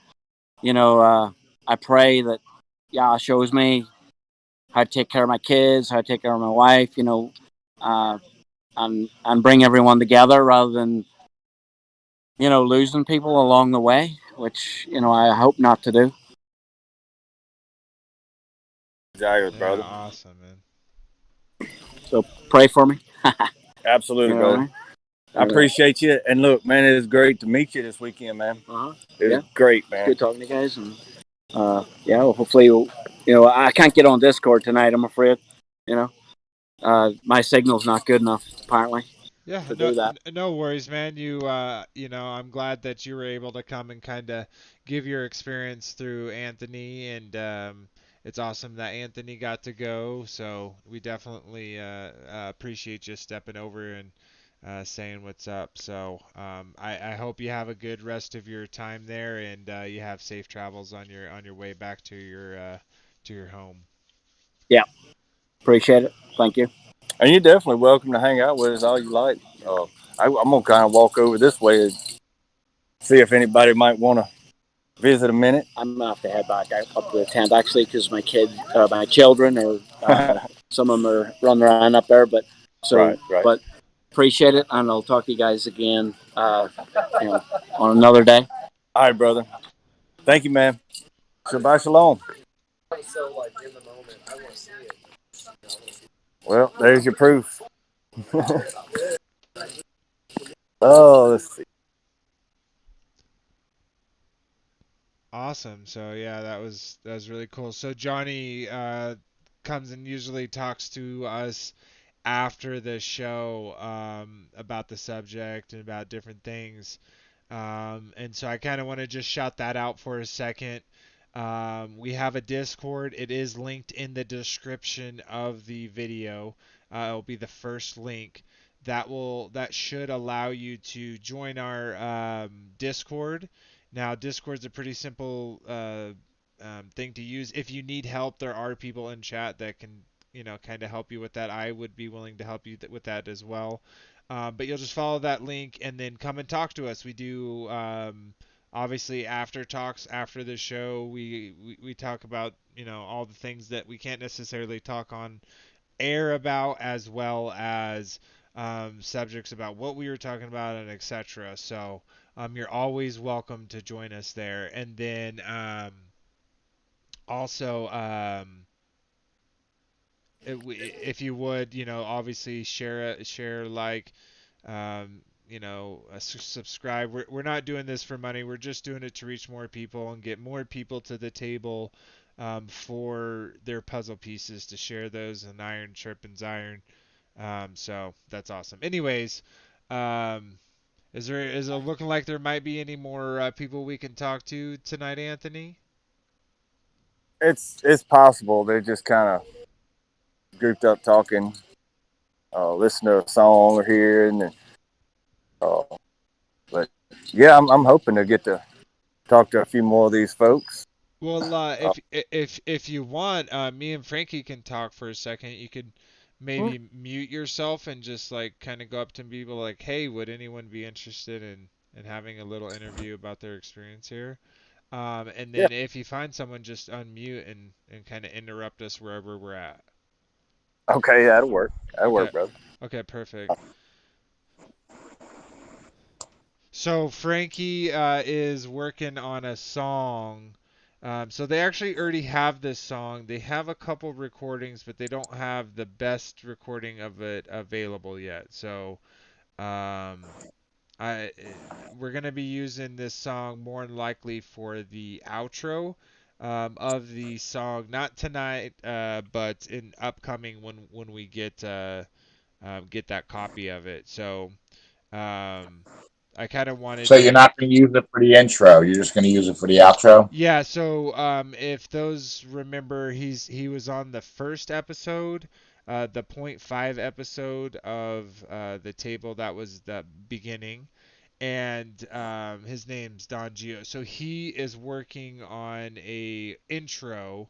I pray that Yah shows me how to take care of my kids, how to take care of my wife, uh, and bring everyone together rather than losing people along the way, which I hope not to do. Desires, Yeah, brother. awesome, man. So pray for me. Absolutely, You know what I brother. mean? I And, appreciate you. And look, man, it was great to meet you this weekend, man. It was yeah, great, it's man. good talking to you guys, and yeah, well, hopefully, I can't get on Discord tonight. I'm afraid, you know, my signal's not good enough apparently Yeah, to no, do that. no worries, man. I'm glad that you were able to come and kind of give your experience through Anthony, and it's awesome that Anthony got to go. So we definitely appreciate you stepping over and saying what's up. So I hope you have a good rest of your time there, and you have safe travels on your way back to your home. Yeah, appreciate it. Thank you. And you're definitely welcome to hang out with us all you like. I'm gonna kind of walk over this way and see if anybody might want to visit a minute. I'm gonna have to head back up to the tent actually, because my children, or some of them are running around up there. But so, Right, right. but appreciate it, and I'll talk to you guys again, you know, on another day. All right, brother. Thank you, man. Shabbat shalom. Well, there's your proof. Oh, let's see. Awesome. So yeah, that was really cool. So Johnny comes and usually talks to us after the show, about the subject and about different things. And so I kind of want to just shout that out for a second. We have a Discord. It is linked in the description of the video. It'll be the first link. That should allow you to join our Discord. Now, Discord's a pretty simple thing to use. If you need help, there are people in chat that can, kind of help you with that. I would be willing to help you with that as well. But you'll just follow that link and then come and talk to us. We do, obviously, after talks after the show. We talk about, all the things that we can't necessarily talk on air about, as well as subjects about what we were talking about, and etc. So you're always welcome to join us there. And then also, if you would, obviously share, like, subscribe. We're not doing this for money. We're just doing it to reach more people and get more people to the table, for their puzzle pieces, to share those, and iron sharpens iron. So that's awesome. Anyways, um, is it looking like there might be any more people we can talk to tonight, Anthony? It's possible they're just kind of grouped up talking, listen to a song or here and then. Uh, but yeah, I'm hoping to get to talk to a few more of these folks. Well, Uh, if you want, me and Frankie can talk for a second. You could maybe mute yourself and just like kind of go up to people like, "Hey, would anyone be interested in having a little interview about their experience here?" And yeah. then if you find someone, just unmute and kind of interrupt us wherever we're at. Okay, that'll work. That'll Okay. work, brother. Okay, perfect. So Frankie is working on a song. So they actually already have this song. They have a couple recordings, but they don't have the best recording of it available yet. So um, I we're gonna be using this song more than likely for the outro. of the song, not tonight, but in upcoming when we get that copy of it. So I kind of wanted So you're to. not going to use it for the intro. You're just going to use it for the outro. Yeah, so if those remember, he was on the first episode, the .5 episode of the table. That was the beginning, and his name's Don Gio. So he is working on a intro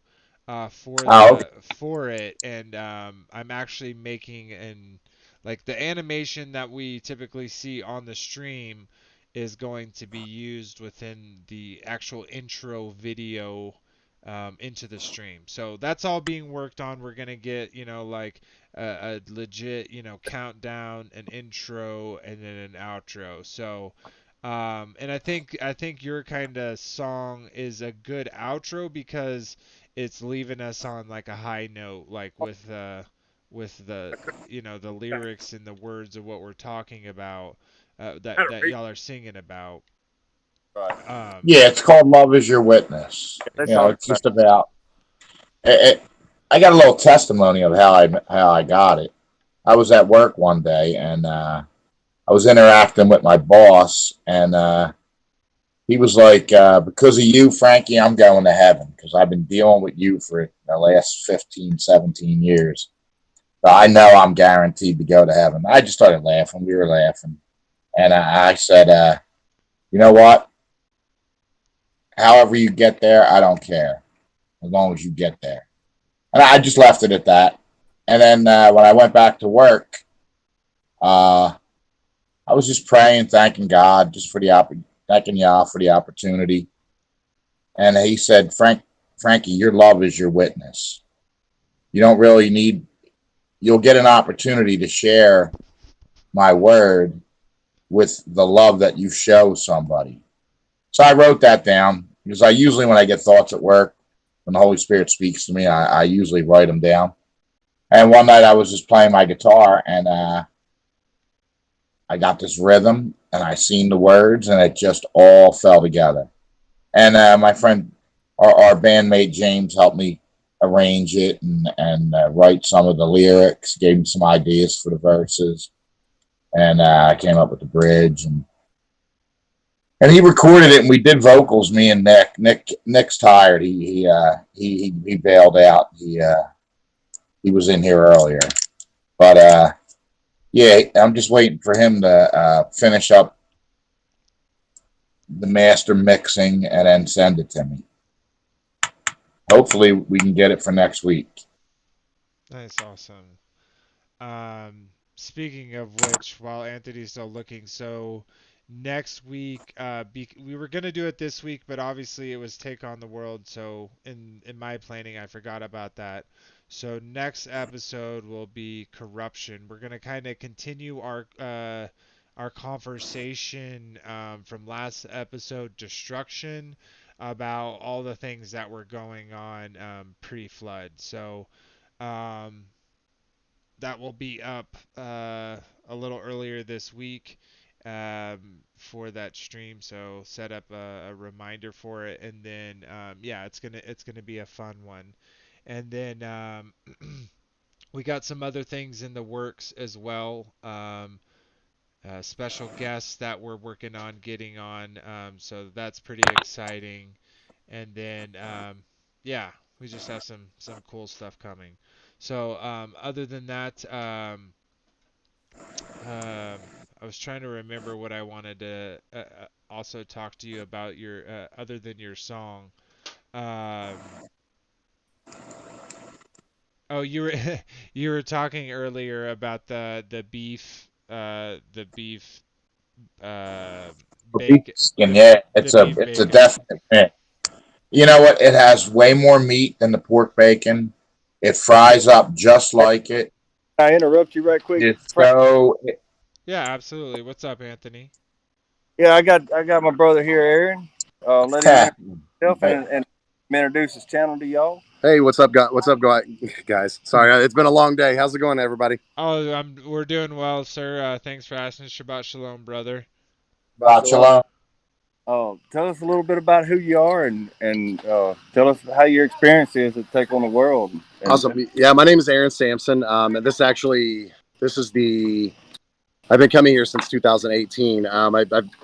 Oh, okay. for it, and I'm actually making an like the animation that we typically see on the stream is going to be used within the actual intro video into the stream. So that's all being worked on. We're gonna get like a legit countdown, an intro, and then an outro. So and I think your kind of song is a good outro because it's leaving us on like a high note, like with the the lyrics and the words of what we're talking about, that y'all are singing about. Right. Yeah, it's called "Love Is Your Witness." They You know, talk it's about just about. I got a little testimony of how I got it. I was at work one day and I was interacting with my boss, and he was like, "Because of you, Frankie, I'm going to heaven because I've been dealing with you for the last 15, 17 years. So I know I'm guaranteed to go to heaven." I just started laughing. We were laughing, and I said, "You know what? However you get there, I don't care as long as you get there." And I just left it at that. And then when I went back to work, uh, I was just praying, thanking God, just for thanking Yah for the opportunity. And he said, Frankie, your love is your witness. You don't really need. You'll get an opportunity to share my word with the love that you show somebody. So I wrote that down because I usually, when I get thoughts at work, when the Holy Spirit speaks to me, I usually write them down. And one night I was just playing my guitar and I got this rhythm and I seen the words and it just all fell together. And my friend, our bandmate James, helped me arrange it and write some of the lyrics, gave me some ideas for the verses, and I came up with the bridge and he recorded it and we did vocals. Me and Nick's tired. He bailed out. He was in here earlier, but yeah, I'm just waiting for him to finish up the master mixing and then send it to me. Hopefully, we can get it for next week. Nice, awesome. Speaking of which, while Anthony's still looking, so next week, we were gonna do it this week, but obviously it was Take on the World. So in my planning, I forgot about that. So next episode will be corruption. We're gonna kind of continue our conversation from last episode, destruction, about all the things that were going on pre-flood. So um, that will be up a little earlier this week for that stream. So set up a reminder for it, and then yeah, it's gonna be a fun one. And then we got some other things in the works as well. Special guests that we're working on getting on. So that's pretty exciting. And then yeah, we just have some cool stuff coming. So other than that, I was trying to remember what I wanted to also talk to you about your other than your song. Um, oh, you were you were talking earlier about the beef uh, bacon And yeah, the it's a beef it's a bacon. definite hit. You know what? It has way more meat than the pork bacon. It fries up just like it. I interrupt you right quick, It's Frank? so. Yeah, absolutely. What's up, Anthony? Yeah, I got my brother here, Aaron. Let him introduce himself and introduce his channel to y'all. Hey, what's up, guys? Sorry, it's been a long day. How's it going, everybody? Oh, we're doing well, sir. Thanks for asking. Shabbat shalom, brother. Shabbat shalom. Shalom. tell us a little bit about who you are and tell us how your experience is to take on the world. And Awesome. Yeah, my name is Aaron Sampson. And this is the I've been coming here since 2018.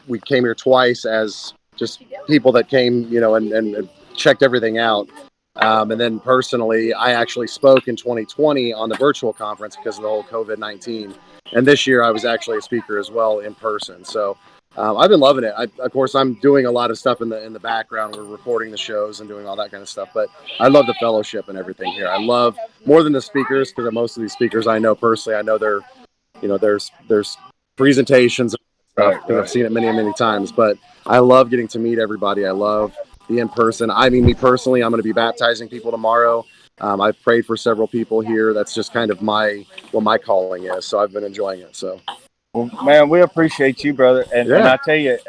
We came here twice as just people that came, and checked everything out. And then personally, I actually spoke in 2020 on the virtual conference because of the whole COVID-19. And this year, I was actually a speaker as well in person. So I've been loving it. Of course, I'm doing a lot of stuff in the background. We're recording the shows and doing all that kind of stuff. But I love the fellowship and everything here. I love more than the speakers, because most of these speakers I know personally. I know they're, there's presentations and stuff because I've seen it many times. But I love getting to meet everybody. I love the in person. I mean, me personally, I'm going to be baptizing people tomorrow. I've prayed for several people here. That's just kind of my calling is. So I've been enjoying it. So, well, man, we appreciate you, brother. And yeah. I tell you,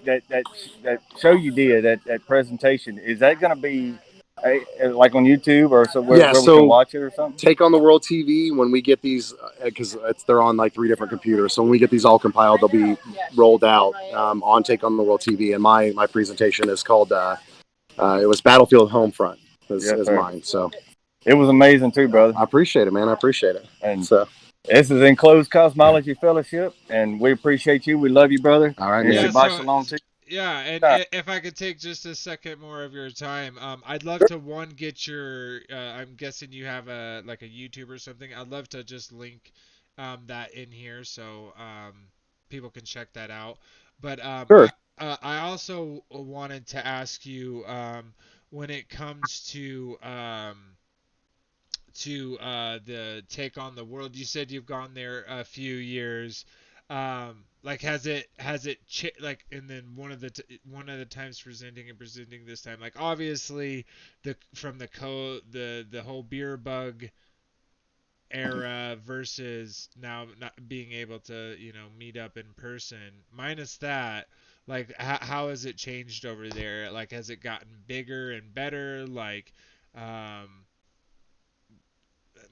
that show you did, that presentation, is that going to be like on YouTube or somewhere Yeah, where we so can watch it or something? Take on the World TV, when we get these, because they're on like 3 different computers. So when we get these all compiled, they'll be rolled out on Take on the World TV. And my presentation is called it was Battlefield Homefront is mine. So it was amazing too, brother. I appreciate it, man. I appreciate it. And so this is Enclosed Cosmology Fellowship, and we appreciate you. We love you, brother. All right, and man. Shabbat Shalom to you. Yeah, and if I could take just a second more of your time, I'd love to get your. I'm guessing you have a YouTube or something. I'd love to just link that in here so people can check that out. But sure. I also wanted to ask you when it comes to the Take on the World. You said you've gone there a few years. Like has it like, and then one of the times presenting this time, like obviously the whole beer bug era versus now not being able to meet up in person, minus that, like how has it changed over there? Like has it gotten bigger and better, like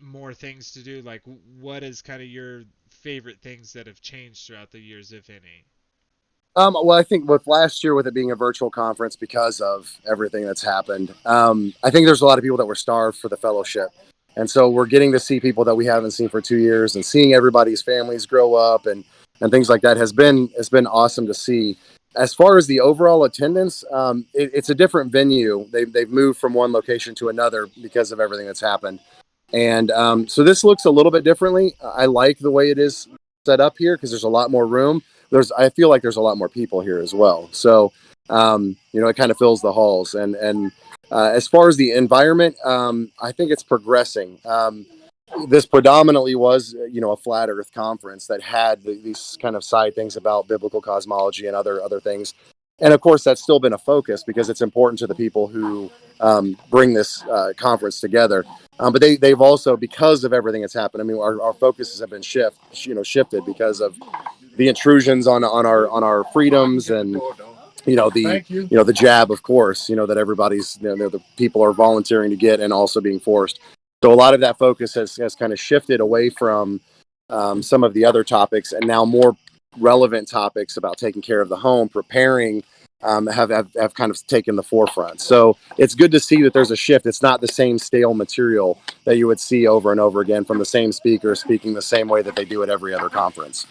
more things to do? Like what is kind of your favorite things that have changed throughout the years, if any? Well, I think with last year, with it being a virtual conference because of everything that's happened, I think there's a lot of people that were starved for the fellowship. And so we're getting to see people that we haven't seen for 2 years, and seeing everybody's families grow up and things like that has been awesome to see. As far as the overall attendance, it's a different venue. They've moved from one location to another because of everything that's happened. And so this looks a little bit differently. I like the way it is set up here because there's a lot more room. I feel like there's a lot more people here as well. So, it kind of fills the halls. And as far as the environment, I think it's progressing. This predominantly was, a flat Earth conference that had these kind of side things about biblical cosmology and other things. And of course, that's still been a focus because it's important to the people who bring this conference together. But they've also, because of everything that's happened, I mean, our focuses have been shifted because of the intrusions on our freedoms, and the jab, of course, that everybody's the people are volunteering to get and also being forced. So a lot of that focus has kind of shifted away from some of the other topics, and now more relevant topics about taking care of the home, preparing, have kind of taken the forefront. So it's good to see that there's a shift. It's not the same stale material that you would see over and over again from the same speaker speaking the same way that they do at every other conference.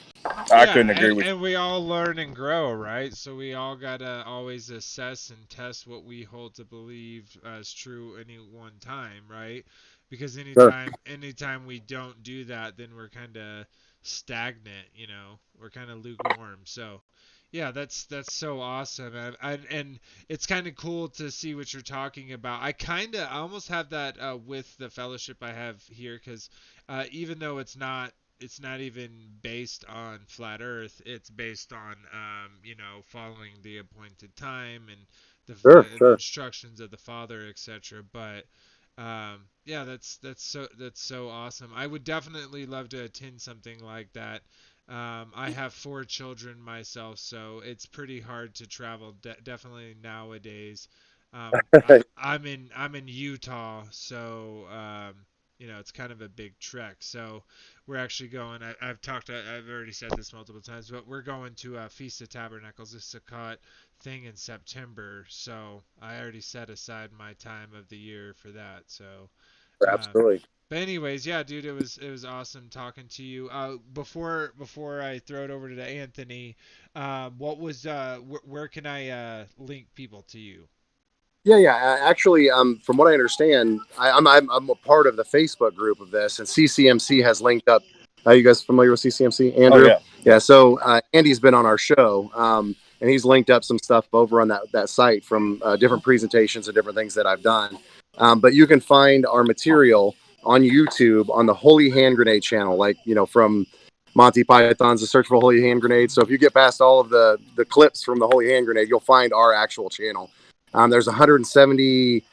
I couldn't agree with you. And we all learn and grow, right? So we all gotta always assess and test what we hold to believe as true any one time, right? Because anytime we don't do that, then we're kind of stagnant, we're kind of lukewarm. So yeah, that's so awesome, and it's kind of cool to see what you're talking about. I almost have that with the fellowship I have here, because even though it's not even based on flat Earth, it's based on following the appointed time and the instructions of the Father, etc. But yeah, that's so awesome. I would definitely love to attend something like that. I have 4 children myself, so it's pretty hard to travel. Definitely nowadays. I'm in Utah, so it's kind of a big trek. So we're actually going. I've already said this multiple times, but we're going to Feast of Tabernacles, the Sukkot thing in September, so I already set aside my time of the year for that. So, Absolutely. but anyways, yeah, dude, it was awesome talking to you. Before I throw it over to Anthony, what was where can I link people to you? Yeah. Actually, from what I understand, I'm a part of the Facebook group of this, and CCMC has linked up. Are you guys familiar with CCMC, Andrew? Oh, yeah. Yeah. So Andy's been on our show, and he's linked up some stuff over on that site from different presentations and different things that I've done. But you can find our material on YouTube on the Holy Hand Grenade channel, like from Monty Python's The Search for Holy Hand Grenade. So if you get past all of the clips from the Holy Hand Grenade, you'll find our actual channel. There's 150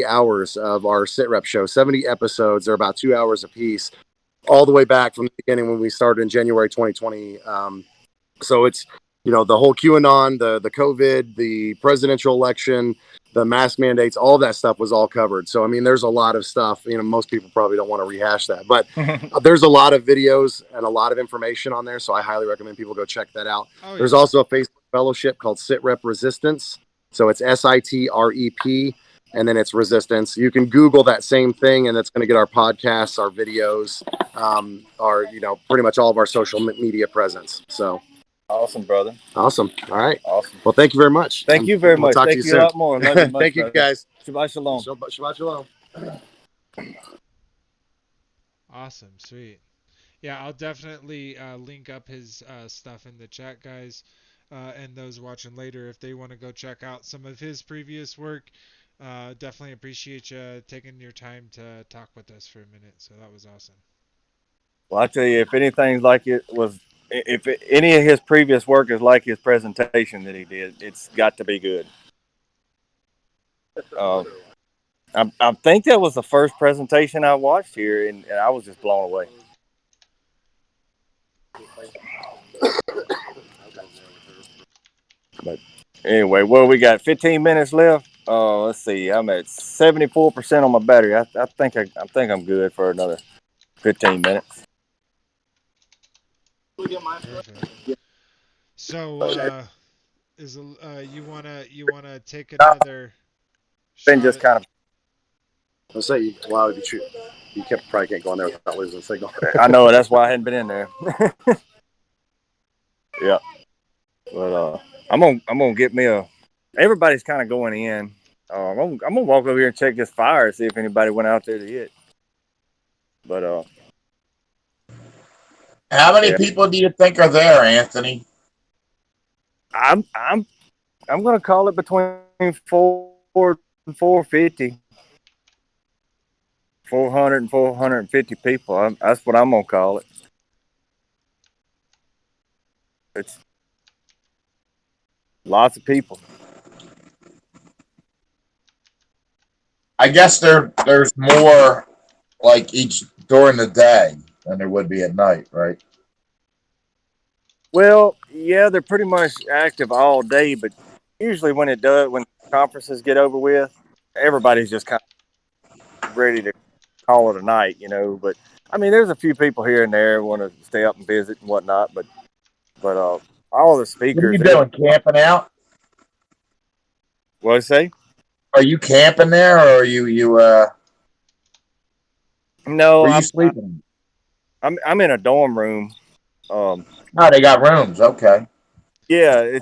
hours of our sit rep show, 70 episodes. They're about 2 hours a piece, all the way back from the beginning when we started in January 2020. So it's, the whole QAnon, the COVID, the presidential election, the mask mandates, all that stuff was all covered. So, I mean, there's a lot of stuff, most people probably don't want to rehash that, but there's a lot of videos and a lot of information on there. So I highly recommend people go check that out. Oh, There's yeah. also a Facebook fellowship called Sit Rep Resistance. So it's SITREP, and then it's Resistance. You can Google that same thing, and it's going to get our podcasts, our videos, our pretty much all of our social media presence. So Awesome, brother. awesome. All right. Awesome. Well, thank you very much. Thank you very much. Talk Thank to you you soon. a lot more. Love you much, thank you, brother. guys. Shabbat shalom. Shabbat shalom. Awesome, sweet. Yeah, I'll definitely link up his stuff in the chat, guys, and those watching later if they want to go check out some of his previous work. Definitely appreciate you taking your time to talk with us for a minute. So that was awesome. Well, I tell you, if anything's like it was, if any of his previous work is like his presentation that he did, it's got to be good. I think that was the first presentation I watched here, and I was just blown away. But anyway, well, we got 15 minutes left. Let's see. I'm at 74% on my battery. I think I'm good for another 15 minutes. Perfect. So, you wanna take another Been shot? just kind of. I'll say you probably can't go in there without losing signal. I know, that's why I hadn't been in there. Yeah, but I'm gonna get me a. Everybody's kind of going in. I'm gonna walk over here and check this fire, see if anybody went out there to hit. But How many people do you think are there, Anthony? I'm gonna call it between 400 and 450. 400 and 450 people. That's what I'm gonna call it. It's lots of people. I guess there's more like each during the day than there would be at night, right? Well, yeah, they're pretty much active all day, but usually when conferences get over with, everybody's just kind of ready to call it a night, But I mean, there's a few people here and there who want to stay up and visit and whatnot, but all the speakers. What are you doing? Camping out? What do you say? Are you camping there, or are you No, where are you sleeping? I'm in a dorm room. Oh, they got rooms. Okay. Yeah,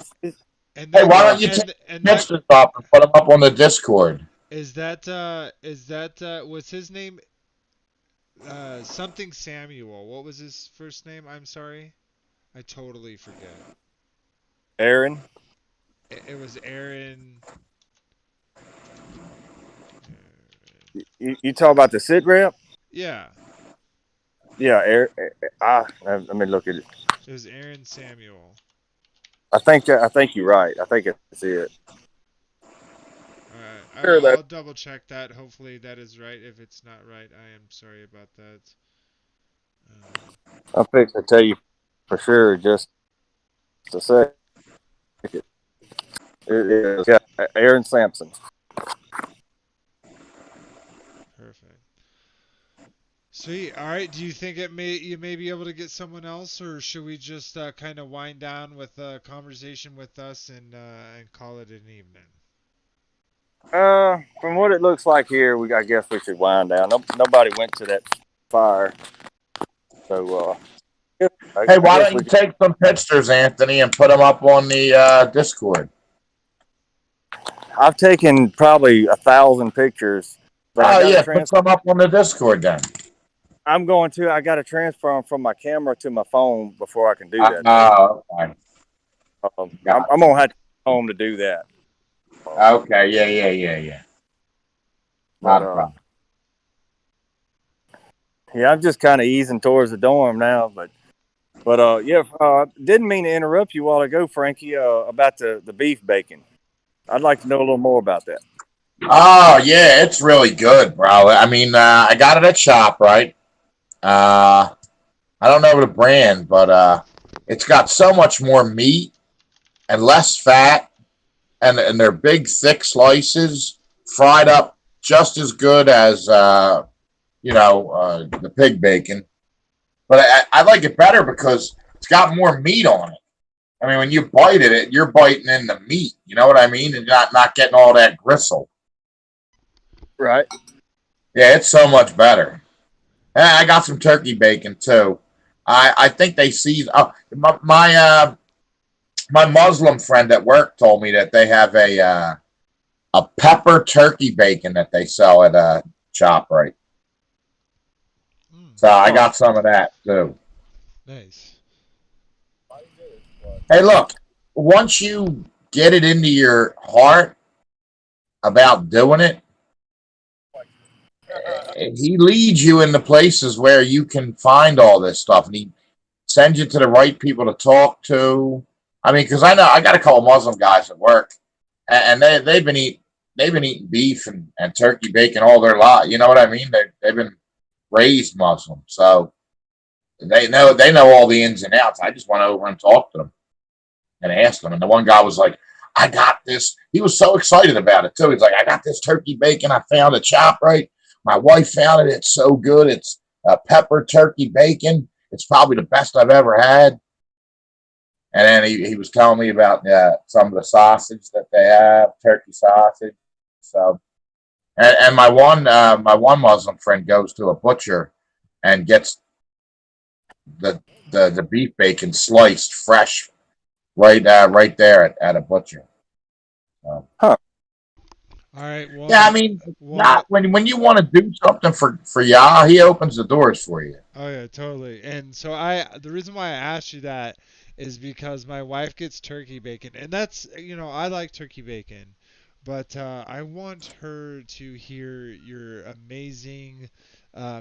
And Hey, why don't you take pictures off and put them up on the Discord? Is that what's his name? Something Samuel. What was his first name? I'm sorry. I totally forget. Aaron. It was Aaron. You talk about the sit rep? Yeah. Yeah, Aaron. Let me look at it. It was Aaron Samuel. I think you're right. I think it's it. I'll double check that. Hopefully that is right. If it's not right, I am sorry about that. I'm fixing to tell you for sure. Just a second. It is Aaron Sampson. Perfect. Sweet. All right. Do you think you may be able to get someone else, or should we just kind of wind down with a conversation with us and call it an evening? From what it looks like here, I guess we should wind down. Nobody went to that fire, so Hey, I why guess don't we you could. take some pictures, Anthony, and put them up on the Discord? I've taken probably 1,000 pictures, but I Oh got to yeah, put transfer. some up on the Discord then. I'm going to. I got to transfer them from my camera to my phone before I can do that, though. Okay. I'm gonna have to go home to do that. Okay, yeah. Not But a problem. yeah, I'm just kind of easing towards the dorm now. But yeah, didn't mean to interrupt you a while ago, Frankie. About the beef bacon. I'd like to know a little more about that. Oh yeah, it's really good, bro. I mean, I got it at Shop, right? I don't know the brand, but it's got so much more meat and less fat, and they're big, thick slices, fried up just as good as the pig bacon. But I like it better because it's got more meat on it. I mean, when you bite you're biting in the meat. You know what I mean? And not getting all that gristle. Right. Yeah, it's so much better. And I got some turkey bacon too. I think they see. My Muslim friend at work told me that they have a pepper turkey bacon that they sell at ShopRite. So I got some of that too. Nice. Hey, look, once you get it into your heart about doing it, he leads you into places where you can find all this stuff, and he sends you to the right people to talk to. I mean, because I know I got a couple Muslim guys at work, and they've been eating beef and turkey bacon all their life. You know what I mean? They've been raised Muslim, so they know all the ins and outs. I just went over and talked to them and asked them, and the one guy was like, "I got this." He was so excited about it too. He's like, "I got this turkey bacon I found at ShopRite. My wife found it. It's so good. It's pepper turkey bacon. It's probably the best I've ever had." And then he was telling me about some of the sausage that they have, turkey sausage. So, and my one Muslim friend goes to a butcher and gets the beef bacon sliced fresh right there at a butcher. So. Huh. All right. Well, Yeah, I mean, not when you want to do something for Yah, he opens the doors for you. Oh yeah, totally. And so the reason why I asked you that is because my wife gets turkey bacon, and that's, I like turkey bacon, but I want her to hear your amazing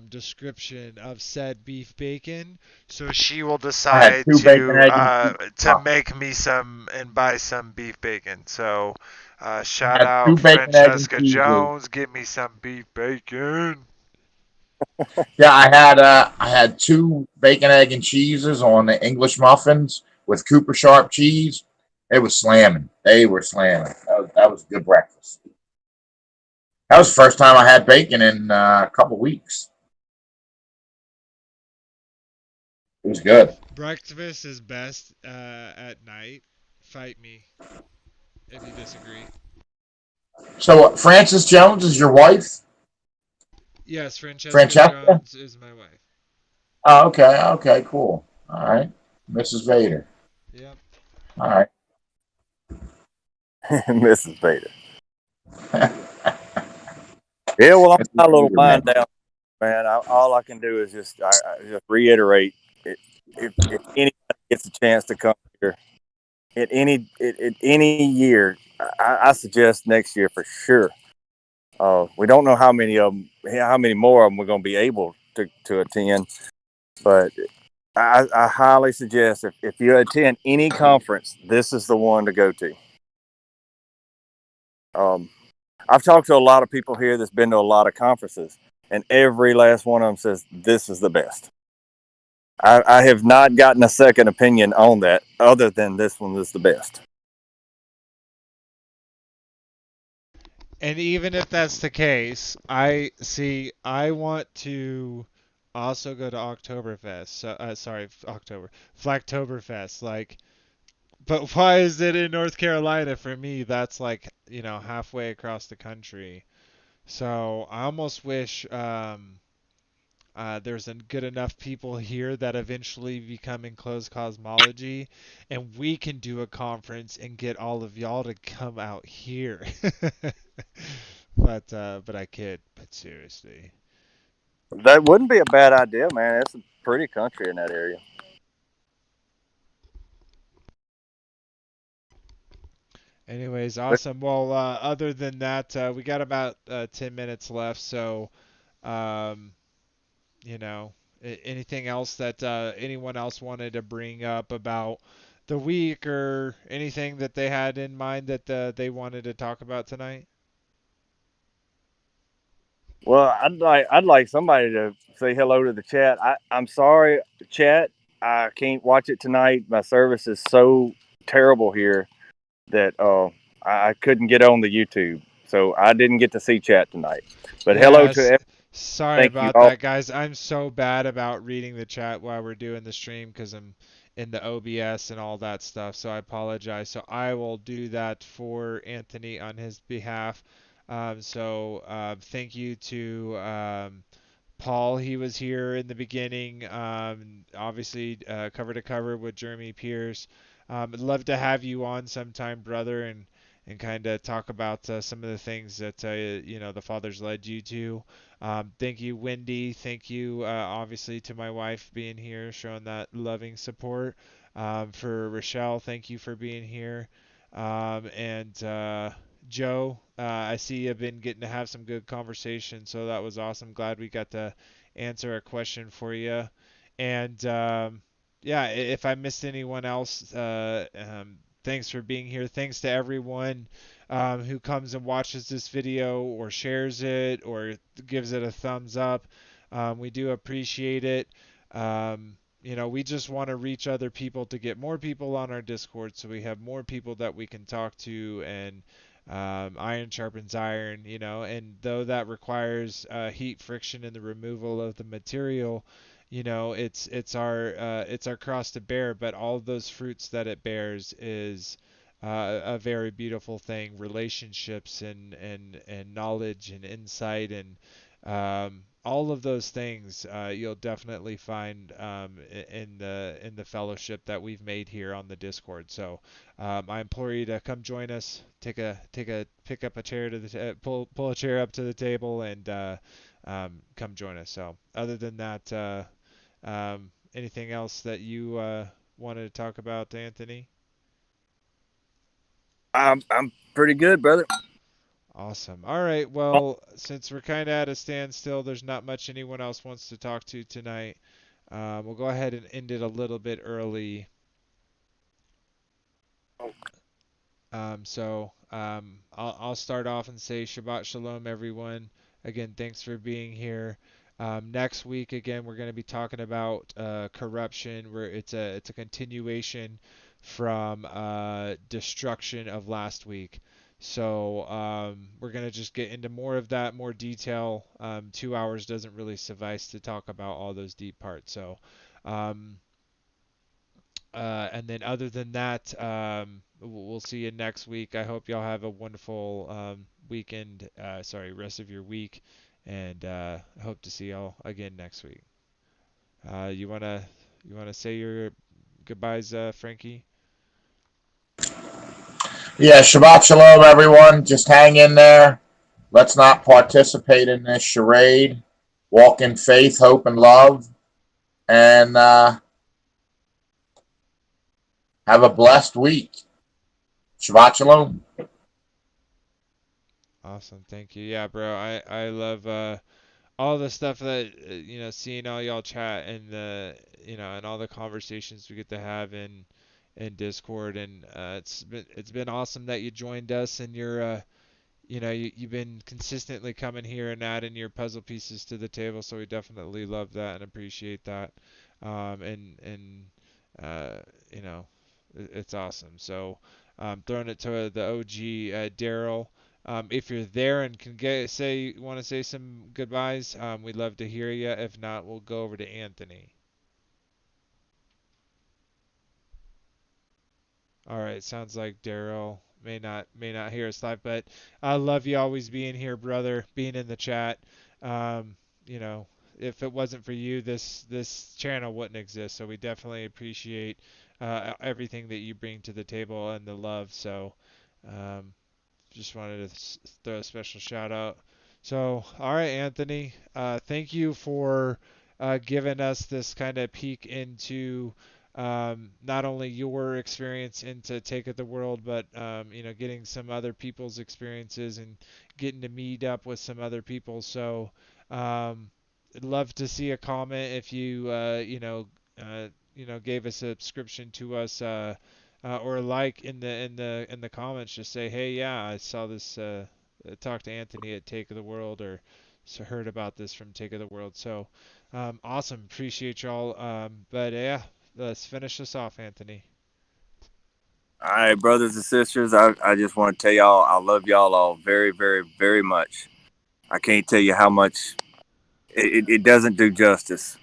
description of said beef bacon, so she will I had decide two bacon, egg, and cheese. to make me some and buy some beef bacon. So I shout had two out bacon, egg, and Francesca cheeses. Jones, give me some beef bacon. Yeah, I had two bacon, egg, and cheeses on the English muffins with Cooper Sharp cheese. It was slamming. They were slamming. That was good breakfast. That was the first time I had bacon in a couple weeks. It was good. Breakfast is best at night. Fight me if you disagree. So Frances Jones is your wife? Yes, Francesca Francesca? Jones is my wife. Oh, okay. Okay, cool. All right. Mrs. Vader. Yep. All right. Mrs. Vader. Yeah, well, I'm a little wind down, man. All I can do is just reiterate: if anybody gets a chance to come here at any year, I suggest next year for sure. We don't know how many more of them we're going to be able to attend, but I highly suggest if you attend any conference, this is the one to go to. I've talked to a lot of people here that's been to a lot of conferences, and every last one of them says this is the best. I have not gotten a second opinion on that other than this one is the best. And even if that's the case, I want to also go to Oktoberfest. So, sorry, October. Flagtoberfest. Like, but why is it in North Carolina? For me, that's like, halfway across the country. So I almost wish there's good enough people here that eventually become enclosed cosmology, and we can do a conference and get all of y'all to come out here. But I kid. But seriously. That wouldn't be a bad idea, man. It's a pretty country in that area. Anyways, awesome. Well, other than that, we got about 10 minutes left, so um, you know, anything else that anyone else wanted to bring up about the week or anything that they had in mind that they wanted to talk about tonight? Well, I'd like somebody to say hello to the chat. I'm sorry, chat. I can't watch it tonight. My service is so terrible here that I couldn't get on the YouTube, so I didn't get to see chat tonight. But hello to Yes. everyone. Sorry Thank you about all. that, guys. I'm so bad about reading the chat while we're doing the stream because I'm in the OBS and all that stuff. So I apologize. So I will do that for Anthony on his behalf. Thank you to Paul. He was here in the beginning. Obviously, cover to cover with Jeremy Pierce. I'd love to have you on sometime, brother, and kind of talk about some of the things that the Father's led you to. Thank you, Wendy. Thank you, obviously, to my wife being here, showing that loving support. For Rochelle, thank you for being here. And Joe, I see you've been getting to have some good conversation, so that was awesome. Glad we got to answer a question for you. And yeah, if I missed anyone else, thanks for being here. Thanks to everyone who comes and watches this video or shares it or gives it a thumbs up. We do appreciate it. We just want to reach other people to get more people on our Discord so we have more people that we can talk to, and iron sharpens iron, and though that requires heat, friction, and the removal of the material, it's our cross to bear, but all of those fruits that it bears is a very beautiful thing. Relationships and knowledge and insight and all of those things you'll definitely find in the fellowship that we've made here on the Discord. So I implore you to come join us. Pick up a chair to the pull a chair up to the table and come join us. So other than that, anything else that you wanted to talk about, Anthony? I'm pretty good, brother. Awesome. All right. Well, since we're kind of at a standstill, there's not much anyone else wants to talk to tonight. We'll go ahead and end it a little bit early. I'll start off and say Shabbat Shalom, everyone. Again, thanks for being here. Next week, again, we're going to be talking about corruption, where it's a continuation from destruction of last week. So we're going to just get into more of that, more detail. 2 hours doesn't really suffice to talk about all those deep parts. So um, and then other than that, we'll see you next week. I hope y'all have a wonderful weekend. Rest of your week, and hope to see y'all again next week. You wanna say your goodbyes, Frankie? Yeah, Shabbat Shalom, everyone. Just hang in there. Let's not participate in this charade. Walk in faith, hope, and love. And have a blessed week. Shabbat Shalom. Awesome, thank you. Yeah, bro, I love all the stuff that seeing all y'all chat and and all the conversations we get to have in Discord, and it's been awesome that you joined us, and you've been consistently coming here and adding your puzzle pieces to the table, so we definitely love that and appreciate that. And uh, you know, it's awesome. So throwing it to the OG Daryl. If you're there and can want to say some goodbyes, we'd love to hear you. If not, we'll go over to Anthony. All right, sounds like Daryl may not hear us live, but I love you always being here, brother, being in the chat. Um, you know, if it wasn't for you, this channel wouldn't exist. So we definitely appreciate everything that you bring to the table and the love. So um, just wanted to throw a special shout out. So, all right, Anthony, thank you for giving us this kind of peek into not only your experience into Take of the World, but getting some other people's experiences and getting to meet up with some other people. So, I'd love to see a comment if you gave a subscription to us. Or like in the comments, just say, hey, yeah, I saw this. Talk to Anthony at Take of the World, or heard about this from Take of the World. So awesome, appreciate y'all. But yeah, let's finish this off, Anthony. All right, brothers and sisters, I just want to tell y'all I love y'all all very, very, very much. I can't tell you how much it doesn't do justice.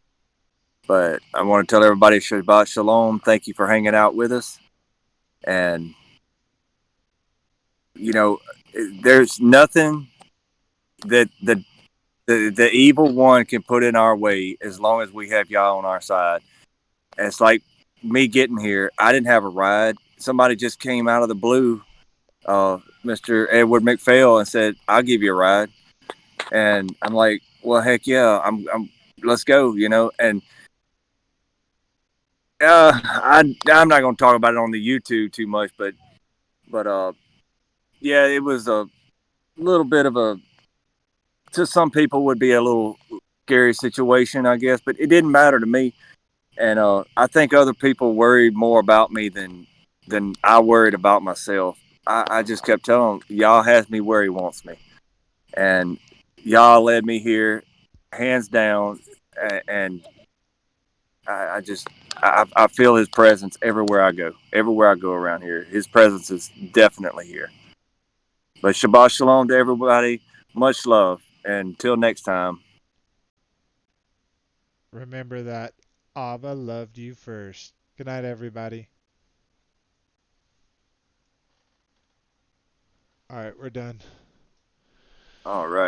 But I want to tell everybody Shabbat Shalom. Thank you for hanging out with us. And, there's nothing that the evil one can put in our way as long as we have y'all on our side. And it's like me getting here. I didn't have a ride. Somebody just came out of the blue, Mr. Edward McPhail, and said, "I'll give you a ride." And I'm like, "Well, heck yeah, I'm let's go," And I'm not gonna talk about it on the YouTube too much, but yeah, it was a little bit of a, to some people would be a little scary situation, I guess, but it didn't matter to me. And I think other people worried more about me than I worried about myself. I just kept telling them, y'all has me where he wants me. And y'all led me here, hands down. And I feel his presence everywhere I go. Everywhere I go around here, his presence is definitely here. But Shabbat Shalom to everybody. Much love. And until next time. Remember that Abba loved you first. Good night, everybody. All right, we're done. All right.